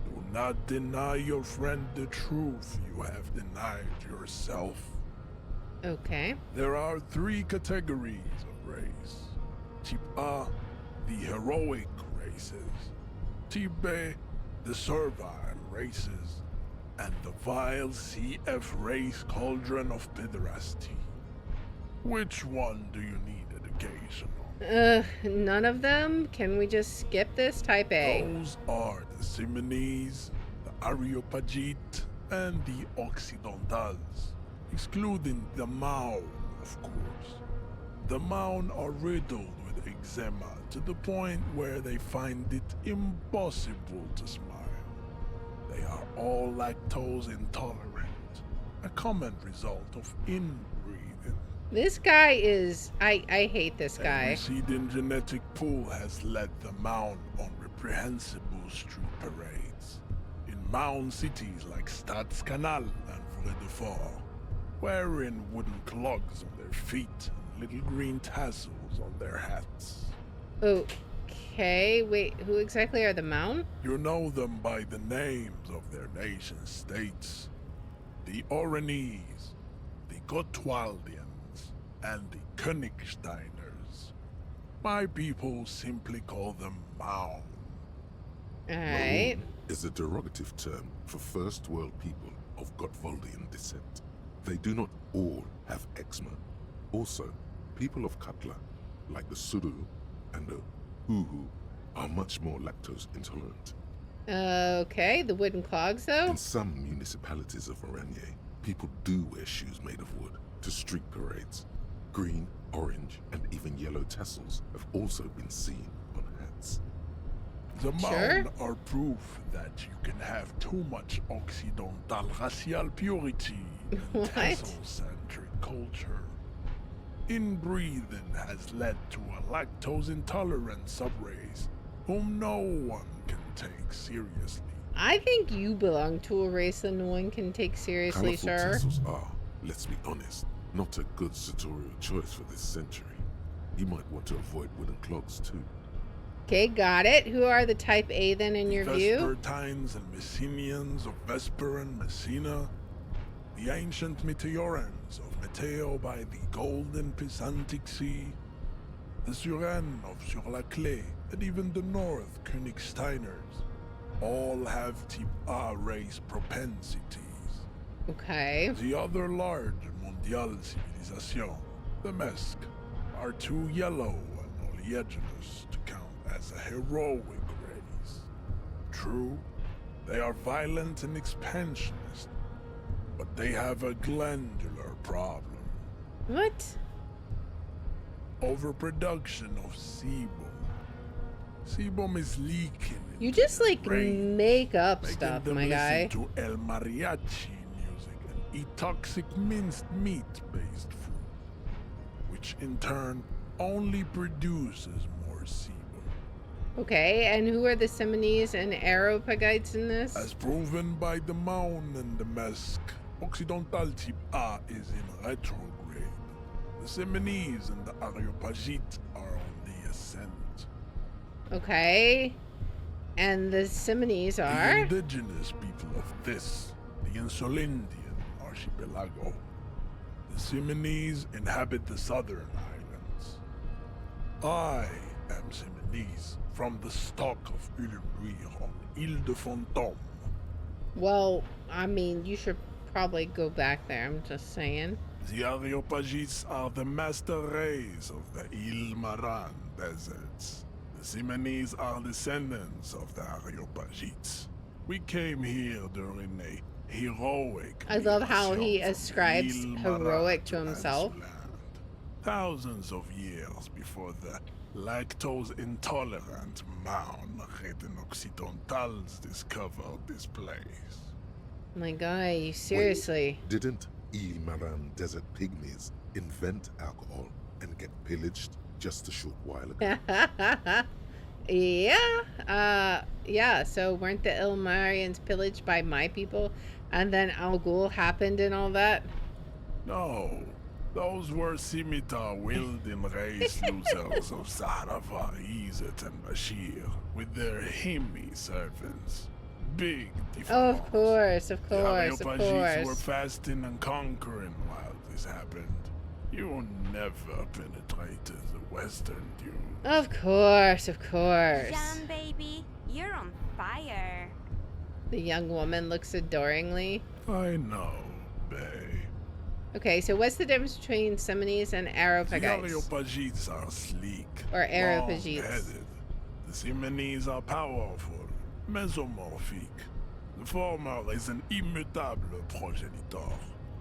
Do not deny your friend the truth you have denied yourself.
Okay.
There are 3 categories of race. Type A, the heroic races. Type B, the servile races. And the vile CF race cauldron of pederasty. Which one do you need education on?
None of them? Can we just skip this? Type A.
Those are the Simones, the Areopagite, and the Occidentals, excluding the Maun, of course. The Maun are riddled with eczema to the point where they find it impossible to smile. They are all lactose intolerant, a common result of inbreeding.
This guy is... I hate this
A
guy.
receding genetic pool has led the Maun on reprehensible street parades in Maun cities like Stadskanal and Vredefort, wearing wooden clogs on their feet and little green tassels on their hats.
Okay, wait, who exactly are the Maun?
You know them by the names of their nation states. The Oranese, the Gotwaldians, and the Königsteiners. My people simply call them Maun.
Alright.
Is a derogative term for first world people of Gotwaldian descent. They do not all have eczema. Also, people of Katla, like the Suru and the Uhu, are much more lactose intolerant.
Okay, the wooden clogs though?
In some municipalities of Oranje, people do wear shoes made of wood to street parades. Green, orange, and even yellow tassels have also been seen on hats.
The
Sure.
Maun are proof that you can have too much Occidental racial purity and
What?
tassel-centric culture. Inbreeding has led to a lactose-intolerant subrace whom no one can take seriously.
I think you belong to a race that no one can take seriously,
Colourful
sir.
tassels are, let's be honest, not a good sartorial choice for this century. You might want to avoid wooden clogs too.
Okay, got it. Who are the type A then in your view?
Vespertines and Messenians of Vesper and Messina, the ancient Meteorans of Meteo by the golden Pisantic Sea, the Suren of Sur-la-Clé, and even the North Königsteiners, all have type A race propensities.
Okay.
The other large Mondial civilization, the Mesk, are too yellow and oleaginous to count as a heroic race. True, they are violent and expansionist, but they have a glandular problem.
What?
Overproduction of sebum. Sebum is leaking.
You
into
just
their
like
brains,
make up
making
stuff,
them
my
listen
guy.
to El Mariachi music and eat toxic minced meat-based food, which in turn only produces more sebum.
Okay, and who are the Seminoles and Areopagites in this?
As proven by the Maun and the Mesk, Occidental type A is in retrograde. The Seminoles and the Areopagites are on the ascent.
Okay. And the Seminoles
The
are?
indigenous people of this, the Insulindian archipelago. The Seminoles inhabit the southern islands. I am Seminese, from the stock of Ulumbuir on Ile de Fantôme.
Well, I mean, you should probably go back there, I'm just saying.
The Areopagites are the master race of the Ile Maran deserts. The Seminoles are descendants of the Areopagites. We came here during a heroic
I love how he
migration from
ascribes
Ile
heroic
Maran
to himself.
Ansuland. Thousands of years before the lactose-intolerant Maun ridden Occidentals discovered this place.
My guy, you seriously.
Didn't Il Maran desert pygmies invent alcohol and get pillaged just a short while ago?
Yeah, so weren't the Ilmarians pillaged by my people? And then Al Ghul happened and all that?
No, those were scimitar-wielding race losers of Zahravar, Izzet, and Bashir, with their Himmi servants. Big difference.
Of course, of
The
course, of
Areopagites were
course.
fasting and conquering while this happened. You never penetrated the western dunes.
Of course, of course.
Jean, baby, you're on fire.
The young woman looks adoringly.
I know, bae.
Okay, so what's the difference between Seminoles and
The
Areopagites?
Areopagites are sleek,
Or Areopagites.
long-headed. The Seminoles are powerful, mesomorphic. The former is an immutable progenitor,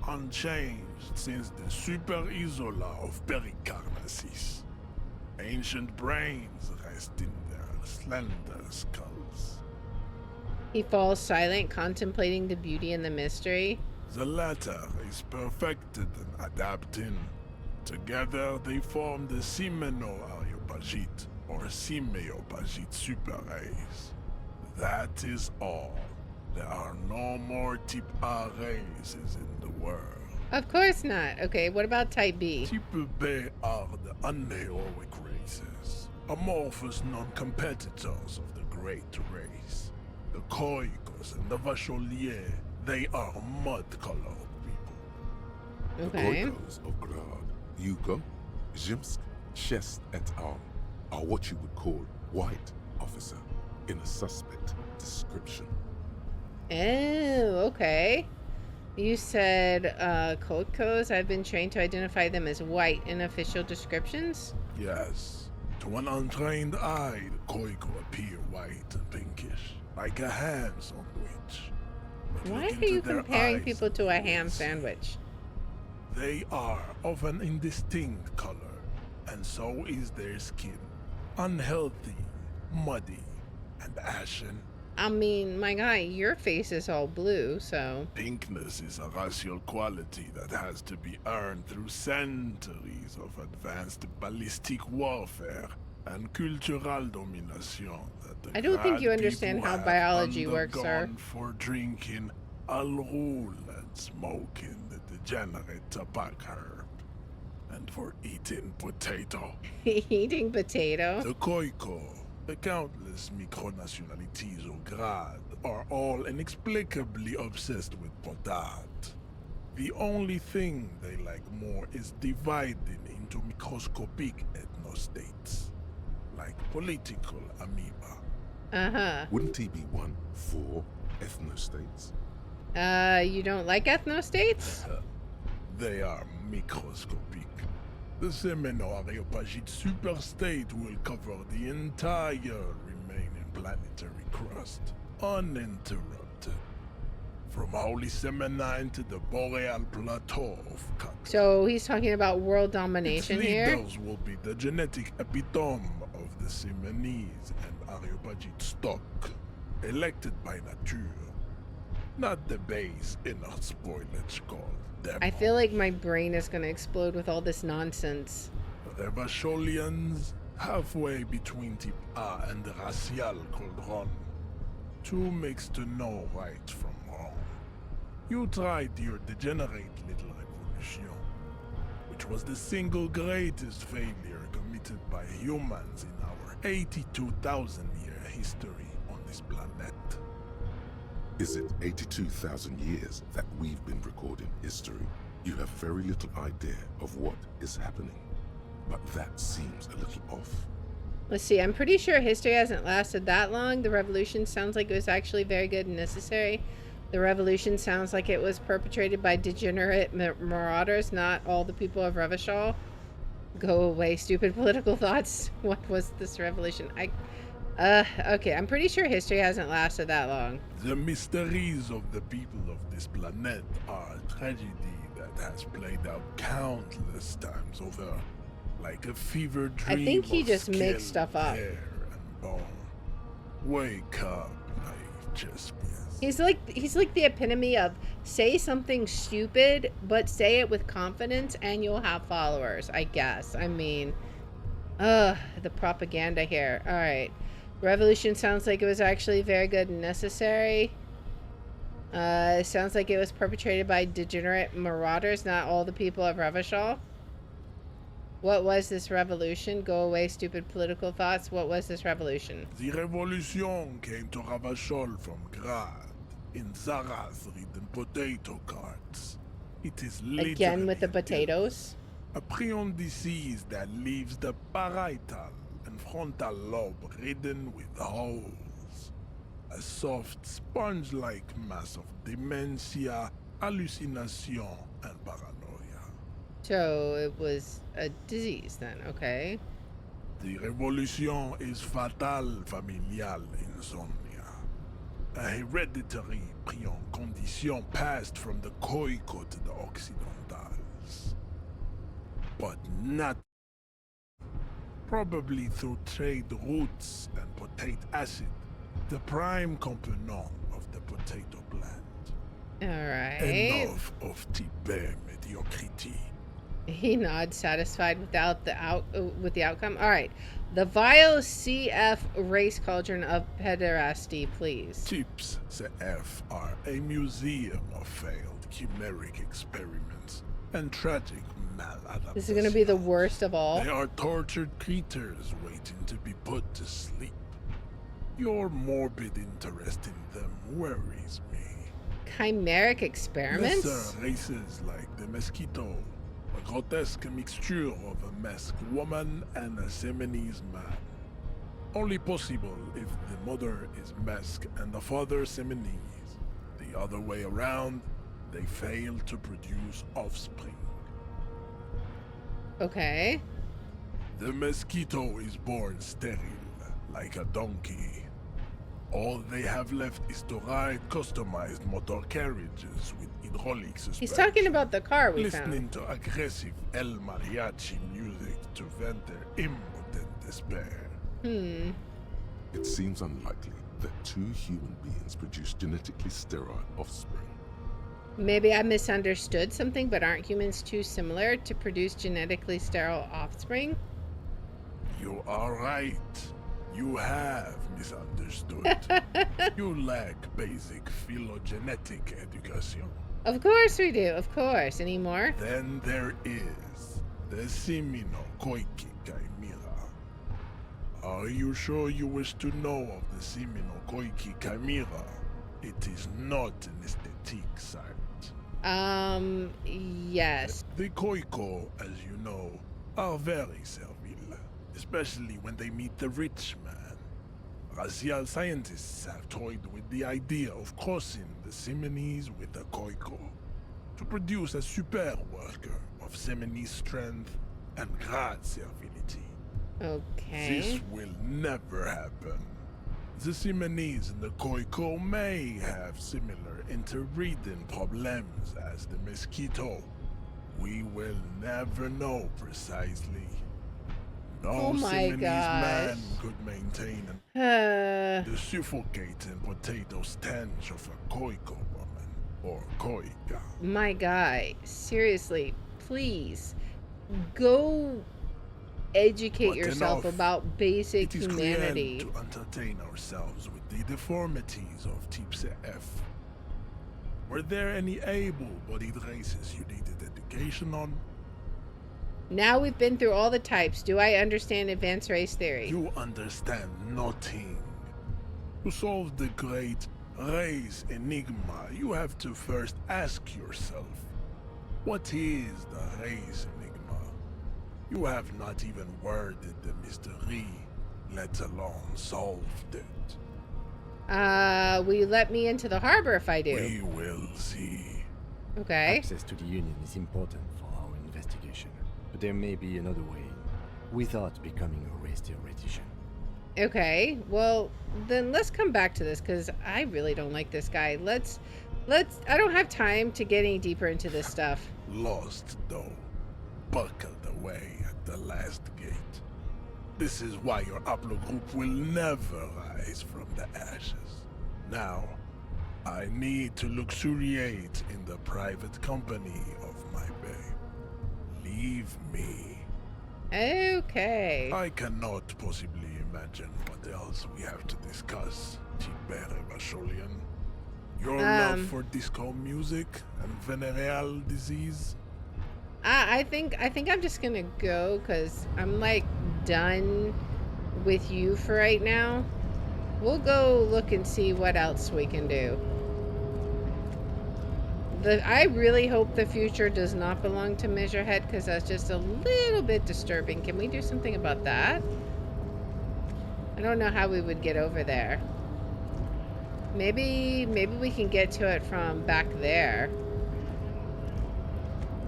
unchanged since the Super Isola of Pericarnassus. Ancient brains rest in their slender skulls.
He falls silent, contemplating the beauty and the mystery.
The latter is perfected and adapting. Together they form the Simeno-Areopagite or Simeopagite super race. That is all. There are no more type A races in the world.
Of course not. Okay, what about type B?
Type B are the unheroic races, amorphous non-competitors of the great race. The Koikos and the Vacholier, they are mud-colored people.
Okay.
The Koikos of Grad, Yugo, Zimsk, Shest et al. Are what you would call white, officer, in a suspect description.
Oh, okay. You said Kotkos. I've been trained to identify them as white in official descriptions.
Yes. To an untrained eye, the Koiko appear white and pinkish, like a ham sandwich. But
Why
look
are
into
you
their
comparing
eyes
people to a
and you
ham
will see
sandwich?
They are of an indistinct color, and so is their skin. Unhealthy, muddy, and ashen.
I mean, my guy, your face is all blue, so...
Pinkness is a racial quality that has to be earned through centuries of advanced ballistic warfare and cultural domination that the
I don't think you
Grad
understand
people
how
have
biology works, sir.
undergone for drinking alrul and smoking the degenerate tobacco herb, and for eating potato.
Eating potato?
The Koiko, the countless micronationalities of Grad, are all inexplicably obsessed with potat. The only thing they like more is dividing into microscopic ethnostates, like political amoeba.
Uh-huh.
Wouldn't he be one for ethnostates?
You don't like ethnostates?
They are microscopic. The Semeno-Areopagite superstate will cover the entire remaining planetary crust, uninterrupted. From Holy Semenine to the Boreal Plateau of Katra.
So he's talking about world
Its
domination here?
leaders will be the genetic epitome of the Semenese and Areopagite stock, elected by nature, not the base inner spoilage called demo.
I feel like my brain is gonna explode with all this nonsense.
The Vacholians, halfway between Type A and the Racial Cauldron. Two makes to know right from wrong. You tried your degenerate little revolution, which was the single greatest failure committed by humans in our 82,000-year history on this planet.
Is it 82,000 years that we've been recording history? You have very little idea of what is happening. But that seems a little off.
Let's see, I'm pretty sure history hasn't lasted that long. The revolution sounds like it was actually very good and necessary. The revolution sounds like it was perpetrated by degenerate marauders, not all the people of Revachol. Go away, stupid political thoughts. What was this revolution? Okay, I'm pretty sure history hasn't lasted that long.
The mysteries of the people of this planet are a tragedy that has played out countless times over, like a fever dream.
I think he
of
just makes
skin,
stuff up.
hair, and bone. Wake up, naive Chespias.
He's like the epitome of say something stupid, but say it with confidence and you'll have followers, I guess. I mean, the propaganda here. All right. Revolution sounds like it was actually very good and necessary. It sounds like it was perpetrated by degenerate marauders, not all the people of Revachol. What was this revolution? Go away, stupid political thoughts. What was this revolution?
The revolution came to Ravachol from Grad in Zaraz-ridden potato carts. It is
Again with the
literally
potatoes?
a prion disease that leaves the parietal and frontal lobe ridden with holes. A soft, sponge-like mass of dementia, hallucination, and paranoia.
So it was a disease then, okay.
The revolution is fatal familial insomnia. a hereditary condition passed from the Khoico to the Occidentals. But not probably through trade routes and potate acid, the prime component of the potato plant.
Alright.
Enough of Tibet mediocrity.
He nods, satisfied with the outcome. Alright. The vile CF race cauldron of pederasty, please.
Tips CF are a museum of failed chimeric experiments and tragic maladaptations.
This is gonna be the worst of all.
They are tortured creatures waiting to be put to sleep. Your morbid interest in them worries me.
Chimeric experiments?
Lesser races like the mosquito, a grotesque mixture of a masked woman and a Seminese man. Only possible if the mother is masked and the father Seminese. The other way around, they fail to produce offspring.
Okay.
The mosquito is born sterile, like a donkey. All they have left is to ride customized motor carriages with hydraulic suspension.
He's talking about the car we
Listening
found.
to aggressive El Mariachi music to vent their impotent despair.
It seems unlikely that two human beings produce genetically sterile offspring.
Maybe I misunderstood something, but aren't humans too similar to produce genetically sterile offspring?
You are right. You have misunderstood. You lack basic phylogenetic education.
Of course we do, of course. Any more?
Then there is the Seminokoiki Chimera. Are you sure you wish to know of the Seminokoiki Chimera? It is not an aesthetic site.
Yes.
The Khoico, as you know, are very servile, especially when they meet the rich man. Racial scientists have toyed with the idea of crossing the Seminese with the Khoico to produce a super worker of Seminese strength and great servility.
Okay.
This will never happen. The Seminese and the Khoico may have similar interbreeding problems as the mosquito. We will never know precisely. No
Oh my
Seminese man
gosh.
could maintain the suffocating potato stench of a Khoico woman or Khoika.
My guy, seriously, please go educate
But
yourself
enough.
about basic
It is
humanity.
cruel to entertain ourselves with the deformities of Type F. Were there any able-bodied races you needed education on?
Now we've been through all the types. Do I understand advanced race theory?
You understand nothing. To solve the great race enigma, you have to first ask yourself, what is the race enigma? You have not even worded the mystery, let alone solved it.
Will you let me into the harbor if I do?
We will see.
Okay.
Access to the Union is important for our investigation, but there may be another way without becoming a race theoretician.
Okay. Well, then let's come back to this because I really don't like this guy. I don't have time to get any deeper into this stuff.
Lost, though. Buckled away at the last gate. This is why your haplogroup will never rise from the ashes. Now, I need to luxuriate in the private company of my babe. Leave me.
Okay.
I cannot possibly imagine what else we have to discuss, Tibere Basholian. Your love for disco music and venereal disease?
I think I'm just gonna go because I'm like done with you for right now. We'll go look and see what else we can do. I really hope the future does not belong to Measurehead because that's just a little bit disturbing. Can we do something about that? I don't know how we would get over there. Maybe we can get to it from back there.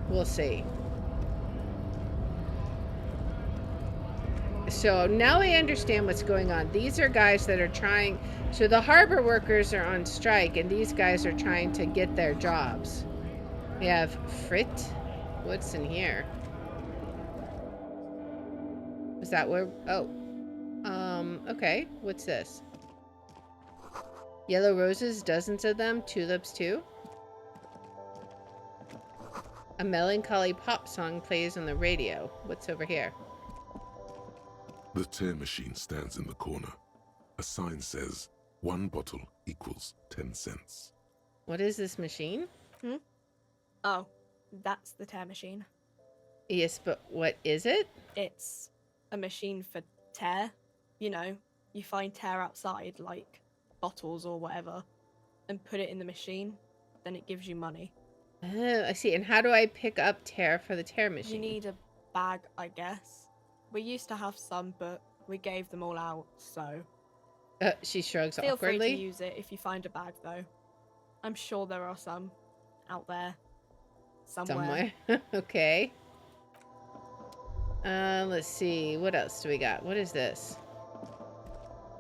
We'll see. So now I understand what's going on. These are guys that are trying. So the harbor workers are on strike, and these guys are trying to get their jobs. We have Frit. What's in here? Is that where? Oh. Okay. What's this? Yellow roses, dozens of them. Tulips too. A melancholy pop song plays on the radio. What's over here?
The tear machine stands in the corner. A sign says, 1 bottle equals 10 cents.
What is this machine?
Oh, that's the tear machine.
Yes, but what is it?
It's a machine for tear. You know, you find tear outside, like bottles or whatever, and put it in the machine, then it gives you money.
Oh, I see. And how do I pick up tear for the tear machine?
You need a bag, I guess. We used to have some, but we gave them all out, so...
She shrugs
Feel
awkwardly.
free to use it if you find a bag, though. I'm sure there are some out there. Somewhere.
Okay. Let's see. What else do we got? What is this?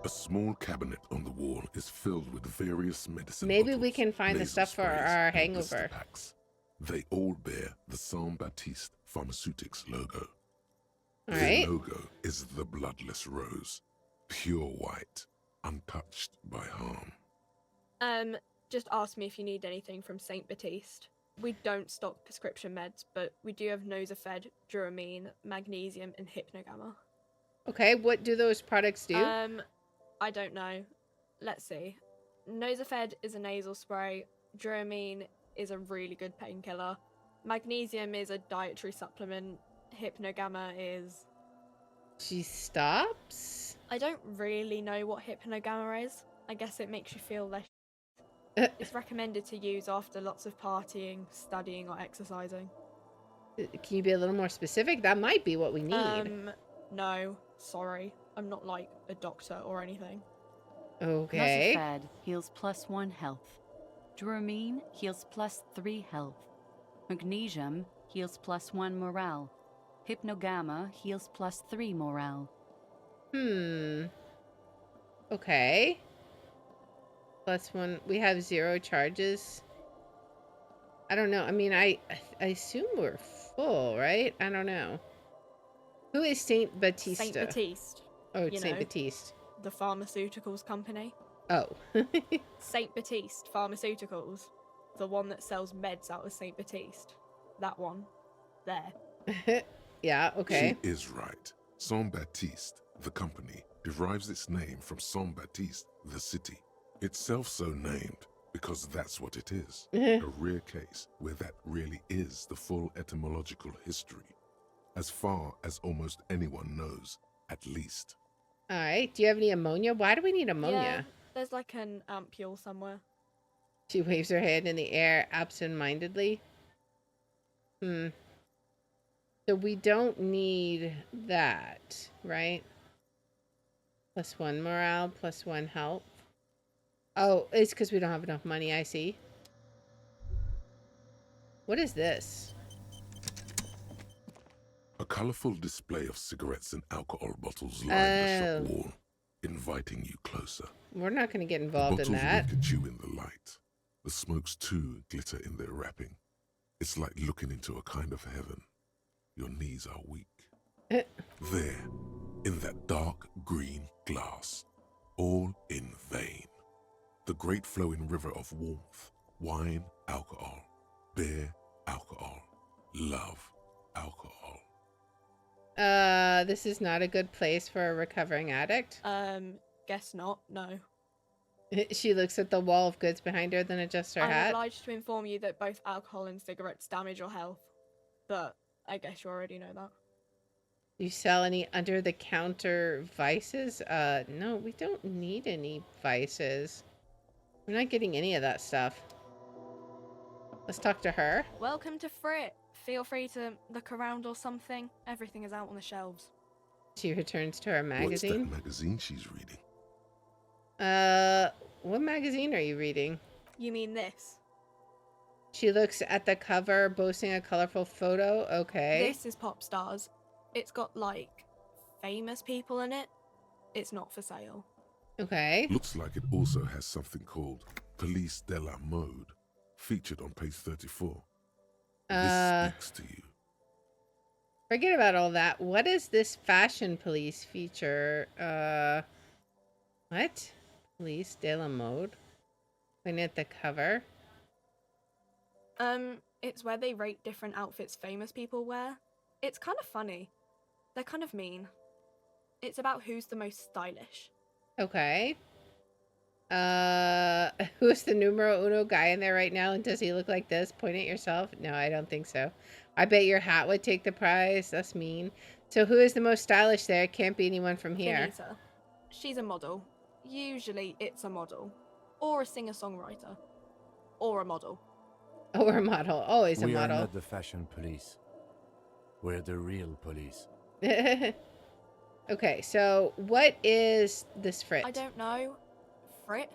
A small cabinet on the wall is filled with various medicine
Maybe
bottles,
we can find the
nasal
stuff for
sprays,
our
and blister
hangover.
packs. They all bear the Saint Baptiste Pharmaceutics logo.
All
Their
right.
logo is the bloodless rose, pure white, untouched by harm.
Just ask me if you need anything from Saint Baptiste. We don't stock prescription meds, but we do have Nosafed, Duramine, Magnesium, and Hypnogamma.
Okay, what do those products do?
I don't know. Let's see. Nosafed is a nasal spray. Duramine is a really good painkiller. Magnesium is a dietary supplement. Hypnogamma is...
She stops?
I don't really know what Hypnogamma is. I guess it makes you feel less... It's recommended to use after lots of partying, studying, or exercising.
Can you be a little more specific? That might be what we need.
No. Sorry. I'm not like a doctor or anything.
Okay.
Nosafed heals +1 health. Duramine heals +3 health. Magnesium heals +1 morale. Hypnogamma heals +3 morale.
Okay. +1. We have 0 charges. I don't know. I mean, I assume we're full, right? I don't know. Who is Saint Baptiste?
Saint Baptiste.
Oh, it's
you
Saint
know.
Baptiste.
The pharmaceuticals company.
Oh.
Saint Baptiste Pharmaceuticals. The one that sells meds out of Saint Baptiste. That one. There.
Yeah, okay.
She is right. Saint Baptiste, the company, derives its name from Saint Baptiste, the city. Itself so named because that's what it is. A rare case where that really is the full etymological history. As far as almost anyone knows, at least.
All right. Do you have any ammonia? Why do we need ammonia?
Yeah, there's like an ampule somewhere.
She waves her hand in the air absent-mindedly. So we don't need that, right? +1 morale, +1 health. Oh, it's because we don't have enough money, I see. What is this?
A colorful display of cigarettes and alcohol bottles line the shop wall, inviting you closer.
We're not going to get
The
involved in
bottles
that.
wink at you in the light. The smokes too glitter in their wrapping. It's like looking into a kind of heaven. Your knees are weak. There, in that dark green glass, all in vain. The great flowing river of warmth, wine, alcohol, beer, alcohol, love, alcohol.
This is not a good place for a recovering addict.
Guess not, no.
She looks at the wall of goods behind her, then adjusts her
I'm
hat.
obliged to inform you that both alcohol and cigarettes damage your health. But I guess you already know that.
You sell any under-the-counter vices? No, we don't need any vices. We're not getting any of that stuff. Let's talk to her.
Welcome to Frit. Feel free to look around or something. Everything is out on the shelves.
She returns to her magazine.
What's that magazine she's reading?
What magazine are you reading?
You mean this?
She looks at the cover, boasting a colorful photo. Okay.
This is Pop Stars. It's got like famous people in it. It's not for sale.
Okay.
Looks like it also has something called Police de la Mode, featured on page 34. This speaks to you.
Forget about all that. What is this fashion police feature? What? Police de la Mode? Looking at the cover.
It's where they rate different outfits famous people wear. It's kind of funny. They're kind of mean. It's about who's the most stylish.
Okay. Who's the numero uno guy in there right now? And does he look like this? Point at yourself? No, I don't think so. I bet your hat would take the prize. That's mean. So who is the most stylish there? It can't be anyone from here.
Finita. She's a model. Usually it's a model. Or a singer-songwriter. Or a model.
Or a model. Always a
We are
model.
not the fashion police. We're the real police.
Okay, so what is this Frit?
I don't know. Frit?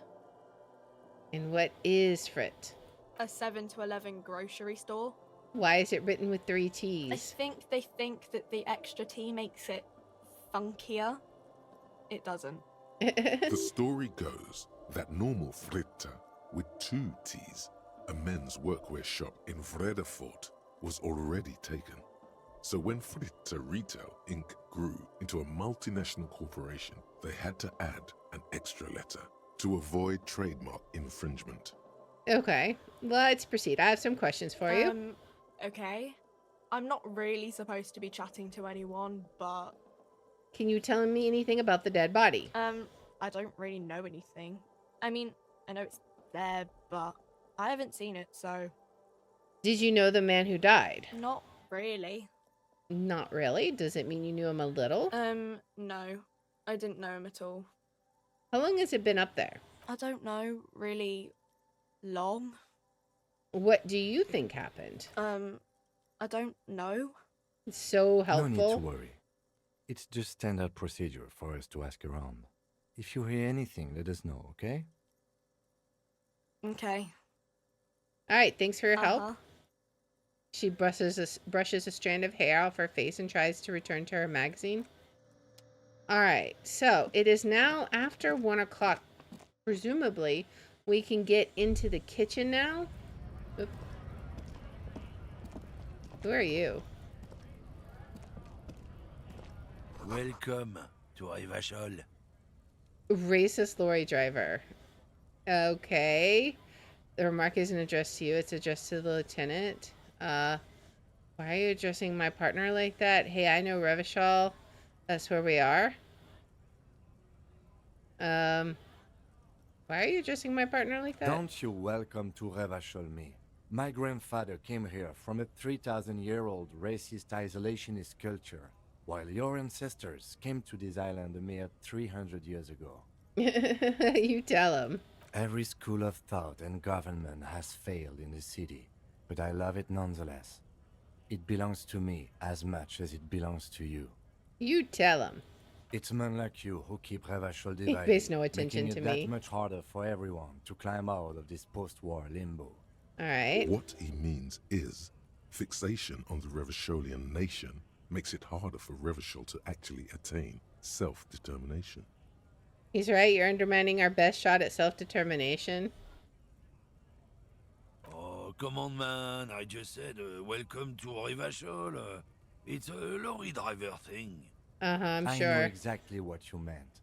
And what is Frit?
A 7 to 11 grocery store.
Why is it written with 3
I
T's?
think they think that the extra T makes it funkier. It doesn't.
The story goes that normal Fritta, with 2 T's, a men's workwear shop in Vredefort, was already taken. So when Fritta Retail Inc. grew into a multinational corporation, they had to add an extra letter to avoid trademark infringement.
Okay, let's proceed. I have some questions for you.
Okay. I'm not really supposed to be chatting to anyone, but
Can you tell me anything about the dead body?
I don't really know anything. I mean, I know it's there, but I haven't seen it, so
Did you know the man who died?
not really.
Not really. Does it mean you knew him a little?
No. I didn't know him at all.
How long has it been up there?
I don't know really long.
What do you think happened?
I don't know.
It's so
No
helpful.
need to worry. It's just standard procedure for us to ask around. If you hear anything, let us know, okay?
Okay.
All right, thanks for your help.
Uh-huh.
She brushes a strand of hair off her face and tries to return to her magazine. All right, so it is now after 1 o'clock. Presumably, we can get into the kitchen now. Oop. Who are you?
Welcome to Rivachol.
Racist lorry driver. Okay. The remark isn't addressed to you, it's addressed to the lieutenant. Why are you addressing my partner like that? Hey, I know Revachol. That's where we are. Why are you addressing my partner like that?
Don't you welcome to Revachol me. My grandfather came here from a 3,000-year-old racist isolationist culture, while your ancestors came to this island a mere 300 years ago.
You tell him.
Every school of thought and government has failed in the city, but I love it nonetheless. It belongs to me as much as it belongs to you.
You tell him.
It's men like you who keep Revachol
He
divided,
pays no attention
making
to
it
me.
that much harder for everyone to climb out of this post-war limbo.
All right.
What he means is, fixation on the Revacholian nation makes it harder for Revachol to actually attain self-determination.
He's right. You're undermining our best shot at self-determination.
Oh, come on, man. I just said welcome to Rivachol. It's a lorry driver thing.
I'm
I
sure.
know exactly what you meant.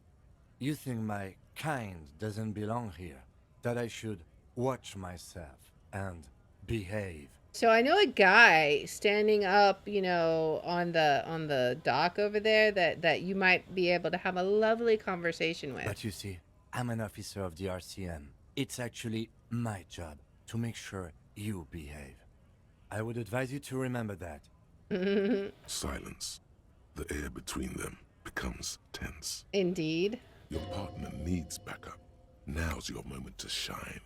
You think my kind doesn't belong here, that I should watch myself and behave.
So I know a guy standing up, you know, on the dock over there that you might be able to have a lovely conversation with.
But you see, I'm an officer of the RCM. It's actually my job to make sure you behave. I would advise you to remember that.
Silence. The air between them becomes tense.
Indeed.
Your partner needs backup. Now's your moment to shine.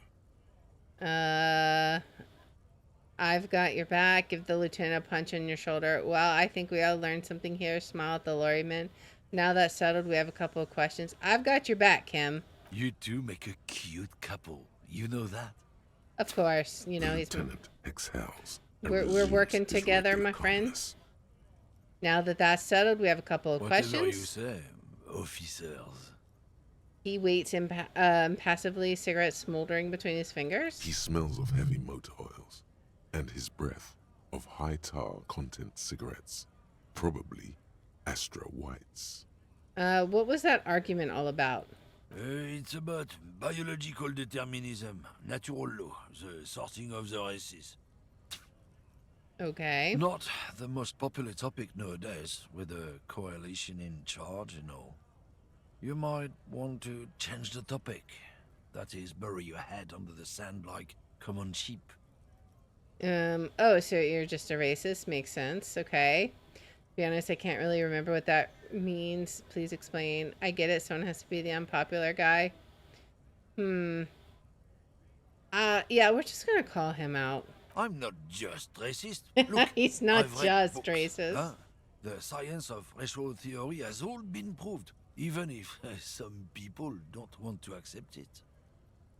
I've got your back. Give the lieutenant a punch on your shoulder. Well, I think we all learned something here. Smile at the lorryman. Now that's settled, we have a couple of questions. I've got your back, Kim.
You two make a cute couple. You know that?
Of course. You know,
The
he's...
lieutenant exhales. and
We're
resumes
working
his
together,
regular
my friend.
calmness.
Now that that's settled, we have a couple of
Whatever you
questions.
say, officers.
He waits passively, cigarette smoldering between his fingers.
He smells of heavy motor oils, and his breath of high tar content cigarettes, probably Astra Whites.
What was that argument all about?
It's about biological determinism, natural law, the sorting of the races.
Okay.
Not the most popular topic nowadays, with the coalition in charge and all. You might want to change the topic. That is, bury your head under the sand like common sheep.
Oh, so you're just a racist? Makes sense. Okay. To be honest, I can't really remember what that means. Please explain. I get it. Someone has to be the unpopular guy. Yeah, we're just gonna call him out.
I'm not just racist. Look,
He's not
I've read
just
books,
racist.
huh? The science of racial theory has all been proved, even if some people don't want to accept it.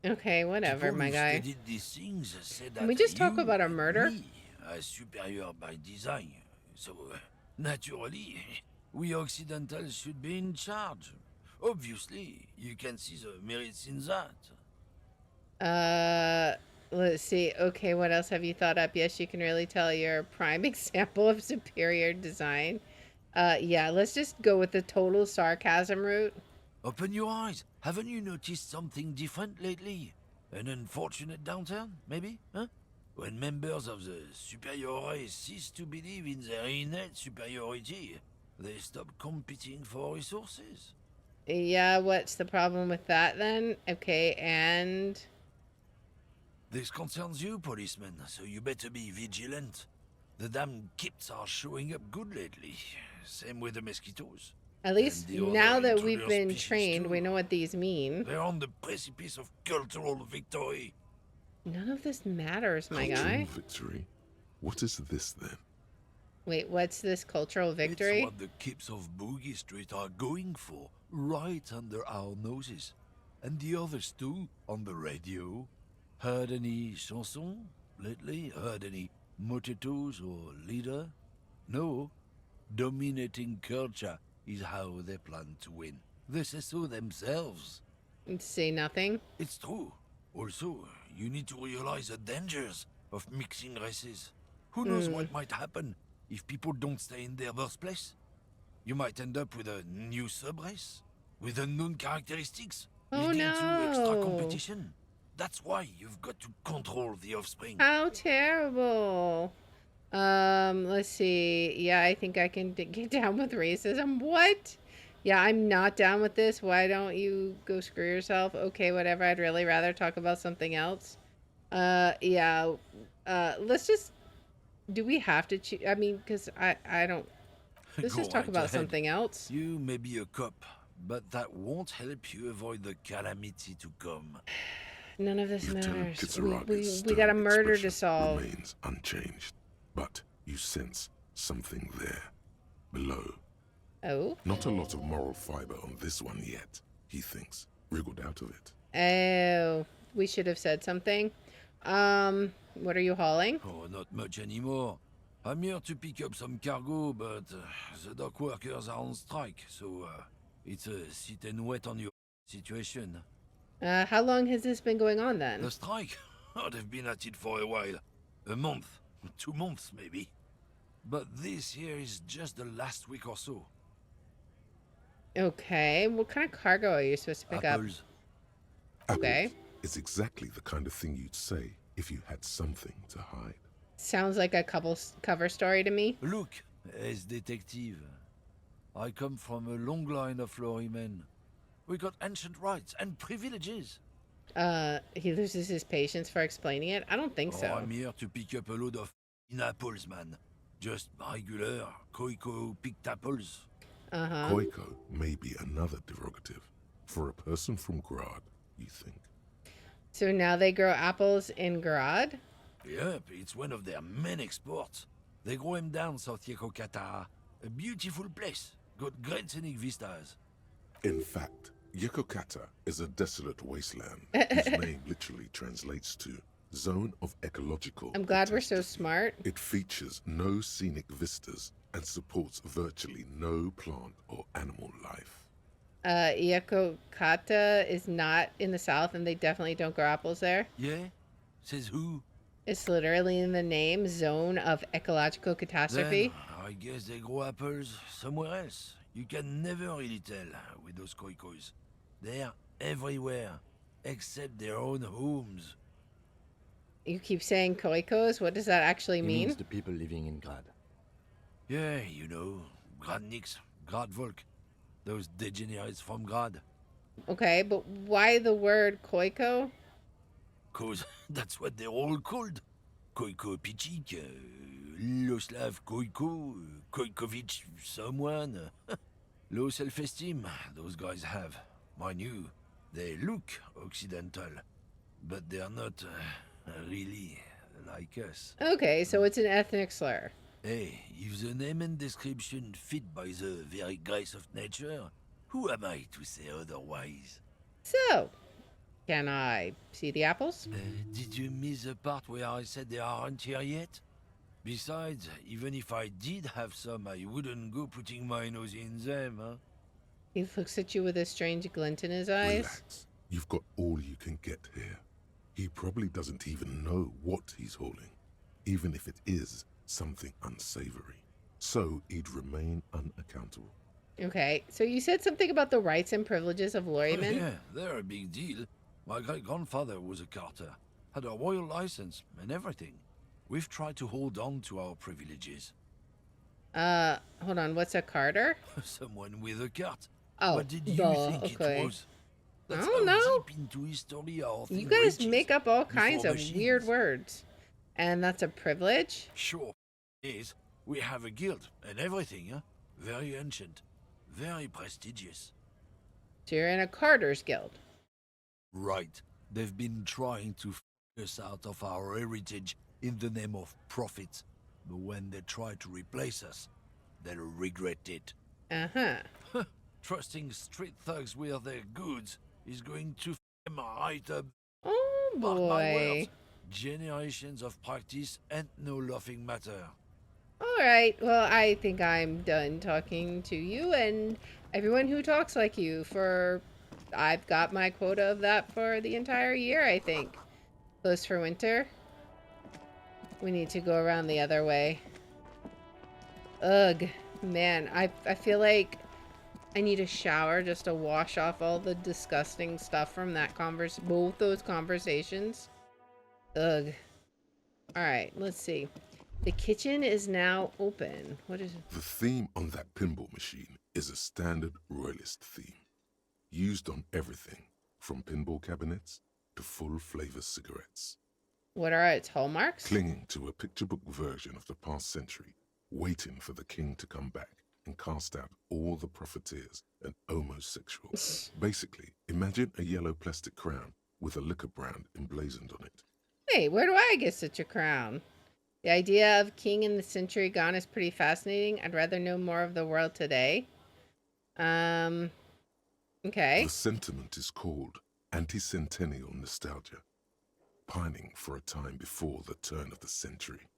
Okay, whatever,
People
my
who
guy.
studied these things said
Can we
that
just talk
you
about a
and
murder?
me are superior by design. So, naturally, we Occidentals should be in charge. Obviously, you can see the merits in that.
Let's see. Okay, what else have you thought up? Yes, you can really tell you're a prime example of superior design. Yeah, let's just go with the total sarcasm route.
Open your eyes. Haven't you noticed something different lately? An unfortunate downturn, maybe? Huh? When members of the superior race cease to believe in their innate superiority, they stop competing for resources.
Yeah, what's the problem with that then? Okay, and...
This concerns you, policeman, so you better be vigilant. The damn kips are showing up good lately. Same with the mosquitoes.
At least
And the
now
other
that we've
intruder
been
species
trained,
too.
we know what these mean.
They're on the precipice of cultural victory.
None of this matters, my
Cultural
guy.
victory? What is this then?
Wait, what's this cultural victory?
It's what the kips of Boogie Street are going for, right under our noses. And the others too, on the radio. Heard any chansons lately? Heard any motetos or leader? No. Dominating culture is how they plan to win. They say so themselves.
Say nothing.
It's true. Also, you need to realize the dangers of mixing races. Who knows what might happen if people don't stay in their birthplace? You might end up with a new sub-race, with unknown characteristics,
Oh,
leading to extra
no.
competition. That's why you've got to control the offspring.
How terrible. Let's see. Yeah, I think I can get down with racism. What? Yeah, I'm not down with this. Why don't you go screw yourself? Okay, whatever. I'd really rather talk about something else. Yeah. Let's just... Do we have to choose? I mean, because I don't... Let's
Go
just talk
right
about
ahead.
something else.
You may be a cop, but that won't help you avoid the calamity to come.
None of this
Lieutenant
matters.
Kitsaragi's
We got a
stern
murder to
expression
solve.
remains unchanged, but you sense something there, below.
Oh?
Not a lot of moral fiber on this one yet, he thinks, wriggled out of it.
Oh, we should have said something. What are you hauling?
Oh, not much anymore. I'm here to pick up some cargo, but the dock workers are on strike, so it's a sit and wait on your situation.
How long has this been going on then?
The strike? Oh, they've been at it for a while. A month, 2 months maybe. But this here is just the last week or so.
Okay, what kind of cargo are you supposed to pick
Apples.
up? Okay.
Apples is exactly the kind of thing you'd say if you had something to hide.
Sounds like a cover story to me.
Look, as detective, I come from a long line of lorrymen. We got ancient rights and privileges.
He loses his patience for explaining it? I don't think so.
I'm here to pick up a load of apples, man. Just regular Koiko picked apples.
Uh-huh.
Koiko may be another derogative. For a person from Grad, you think.
So now they grow apples in Grad?
Yep, it's one of their main exports. They grow them down South Yekokata. A beautiful place. Got great scenic vistas.
In fact, Yekokata is a desolate wasteland whose name literally translates to Zone of Ecological
I'm glad we're so
Catastrophe.
smart.
It features no scenic vistas and supports virtually no plant or animal life.
Iacocata is not in the south, and they definitely don't grow apples there.
Yeah? Says who?
It's literally in the name, Zone of Ecological
Then
Catastrophe.
I guess they grow apples somewhere else. You can never really tell with those koikos. They're everywhere, except their own homes.
You keep saying koikos. What does that actually
He
mean?
means the people living in Grad.
Yeah, you know, Gradniks, Gradvolk, those degenerates from Grad.
Okay, but why the word koiko?
'Cause that's what they're all called. Koiko Pichik, Loslav Koiko, Koikovic someone. Low self-esteem, those guys have. Mind you, they look Occidental, but they're not really like us.
Okay, so it's an ethnic slur.
Hey, if the name and description fit by the very grace of nature, who am I to say otherwise?
So, can I see the apples?
Did you miss the part where I said they aren't here yet? Besides, even if I did have some, I wouldn't go putting my nose in them, huh?
He looks at you with a strange glint in his eyes.
Relax. You've got all you can get here. He probably doesn't even know what he's hauling, even if it is something unsavory. So he'd remain unaccountable.
Okay, so you said something about the rights and privileges of lorrymen?
Yeah, they're a big deal. My great-grandfather was a carter, had a royal license and everything. We've tried to hold on to our privileges.
Hold on, what's a carter?
Someone with a cart.
Oh,
What did you think
okay.
it was?
I
That's
don't
how
know.
deep into history our
You
thing
guys
reaches.
make up all kinds
Before
of
machines.
weird words. And that's a privilege?
Sure, is. We have a guild and everything, huh? Very ancient, very prestigious.
So you're in a carter's guild.
Right. They've been trying to f us out of our heritage in the name of profit. But when they try to replace us, they'll regret it.
Uh-huh.
Trusting street thugs with their goods is going to f them right up.
Oh,
Mark my
boy.
words. Generations of practice and no laughing matter.
All right, well, I think I'm done talking to you and everyone who talks like you for... I've got my quota of that for the entire year, I think. Close for winter. We need to go around the other way. Ugh, man, I feel like I need a shower just to wash off all the disgusting stuff from that both those conversations. Ugh. All right, let's see. The kitchen is now open. What is it?
The theme on that pinball machine is a standard royalist theme, used on everything from pinball cabinets to full-flavor cigarettes.
What are its hallmarks?
Clinging to a picture book version of the past century, waiting for the king to come back and cast out all the profiteers and homosexuals. Basically, imagine a yellow plastic crown with a liquor brand emblazoned on it.
Hey, where do I get such a crown? The idea of king in the century gone is pretty fascinating. I'd rather know more of the world today. Okay.
The sentiment is called anti-centennial nostalgia, pining for a time before the turn of the century.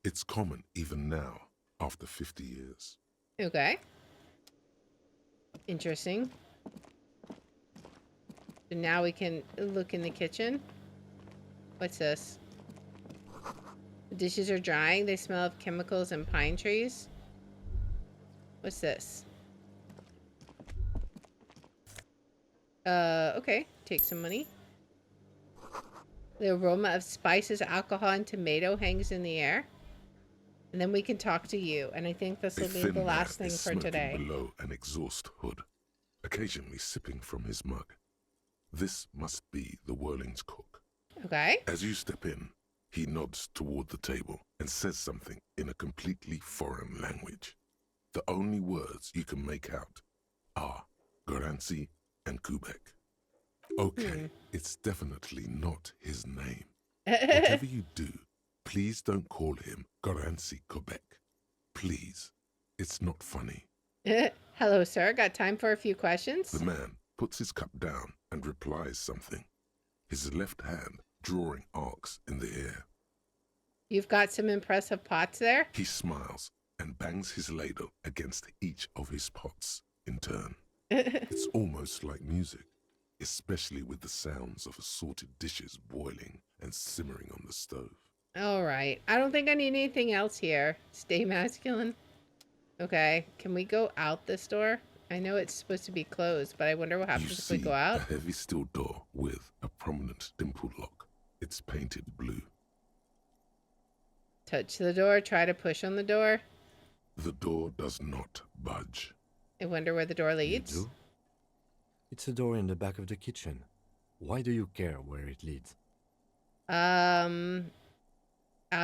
It's common even now, after 50 years.
Okay. Interesting. So now we can look in the kitchen. What's this? The dishes are drying. They smell of chemicals and pine trees. What's this? Okay. Take some money. The aroma of spices, alcohol, and tomato hangs in the air. And then we can talk to you. And I think this will be the last thing for today.
Below an exhaust hood, occasionally sipping from his mug. This must be the Whirling's cook.
Okay.
As you step in, he nods toward the table and says something in a completely foreign language. The only words you can make out are Goranci and Kubek. Okay, it's definitely not his name. Whatever you do, please don't call him Goranci Kubek. Please. It's not funny.
Hello, sir. Got time for a few questions?
The man puts his cup down and replies something, his left hand drawing arcs in the air.
You've got some impressive pots there?
He smiles and bangs his ladle against each of his pots in turn. It's almost like music, especially with the sounds of assorted dishes boiling and simmering on the stove.
All right. I don't think I need anything else here. Stay masculine. Okay. Can we go out this door? I know it's supposed to be closed, but I wonder what happens if we go out.
A heavy steel door with a prominent dimple lock. It's painted blue.
Touch the door. Try to push on the door.
The door does not budge.
I wonder where the door leads.
You do? It's a door in the back of the kitchen. Why do you care where it leads?
Out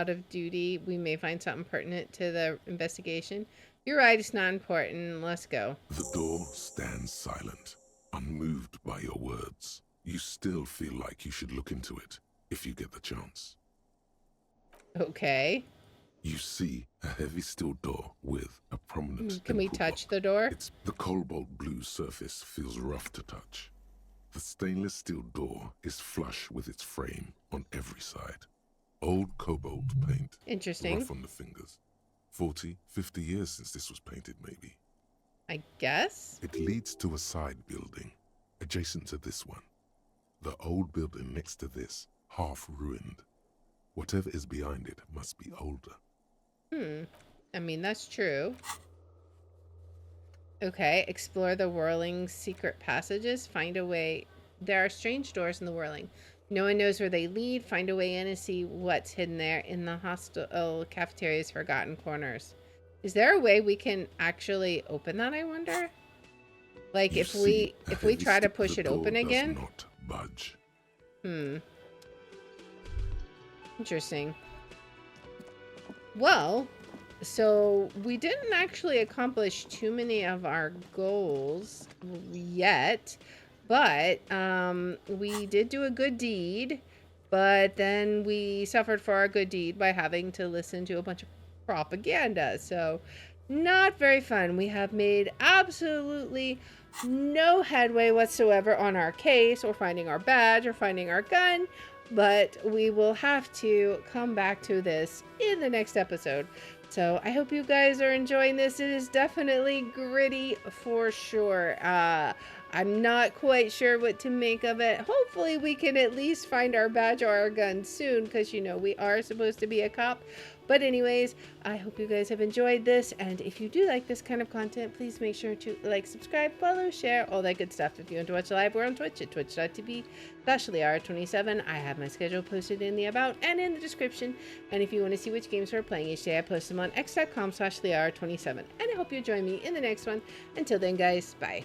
of duty, we may find something pertinent to the investigation. You're right, it's not important. Let's go.
The door stands silent, unmoved by your words. You still feel like you should look into it, if you get the chance.
Okay.
You see a heavy steel door with a prominent
Can we touch the door?
The cobalt blue surface feels rough to touch. The stainless steel door is flush with its frame on every side. Old cobalt paint.
Interesting.
Rough on the fingers. 40, 50 years since this was painted, maybe.
I guess.
It leads to a side building, adjacent to this one. The old building next to this, half ruined. Whatever is behind it must be older.
I mean, that's true. Okay, explore the whirling secret passages. Find a way. There are strange doors in the whirling. No one knows where they lead. Find a way in and see what's hidden there in the hostile cafeteria's forgotten corners. Is there a way we can actually open that, I wonder? Like, if we try to push it open again?
Does not budge.
Interesting. Well, so we didn't actually accomplish too many of our goals yet, but we did do a good deed, but then we suffered for our good deed by having to listen to a bunch of propaganda. So not very fun. We have made absolutely no headway whatsoever on our case or finding our badge or finding our gun, but we will have to come back to this in the next episode. So I hope you guys are enjoying this. It is definitely gritty for sure. I'm not quite sure what to make of it. Hopefully we can at least find our badge or our gun soon, because you know we are supposed to be a cop. But anyways, I hope you guys have enjoyed this, and if you do like this kind of content, please make sure to like, subscribe, follow, share, all that good stuff. If you want to watch live, we're on Twitch at twitch.tv/Liara27. I have my schedule posted in the about and in the description, and if you want to see which games we're playing each day, I post them on x.com/Liara27. And I hope you join me in the next one. Until then, guys, bye.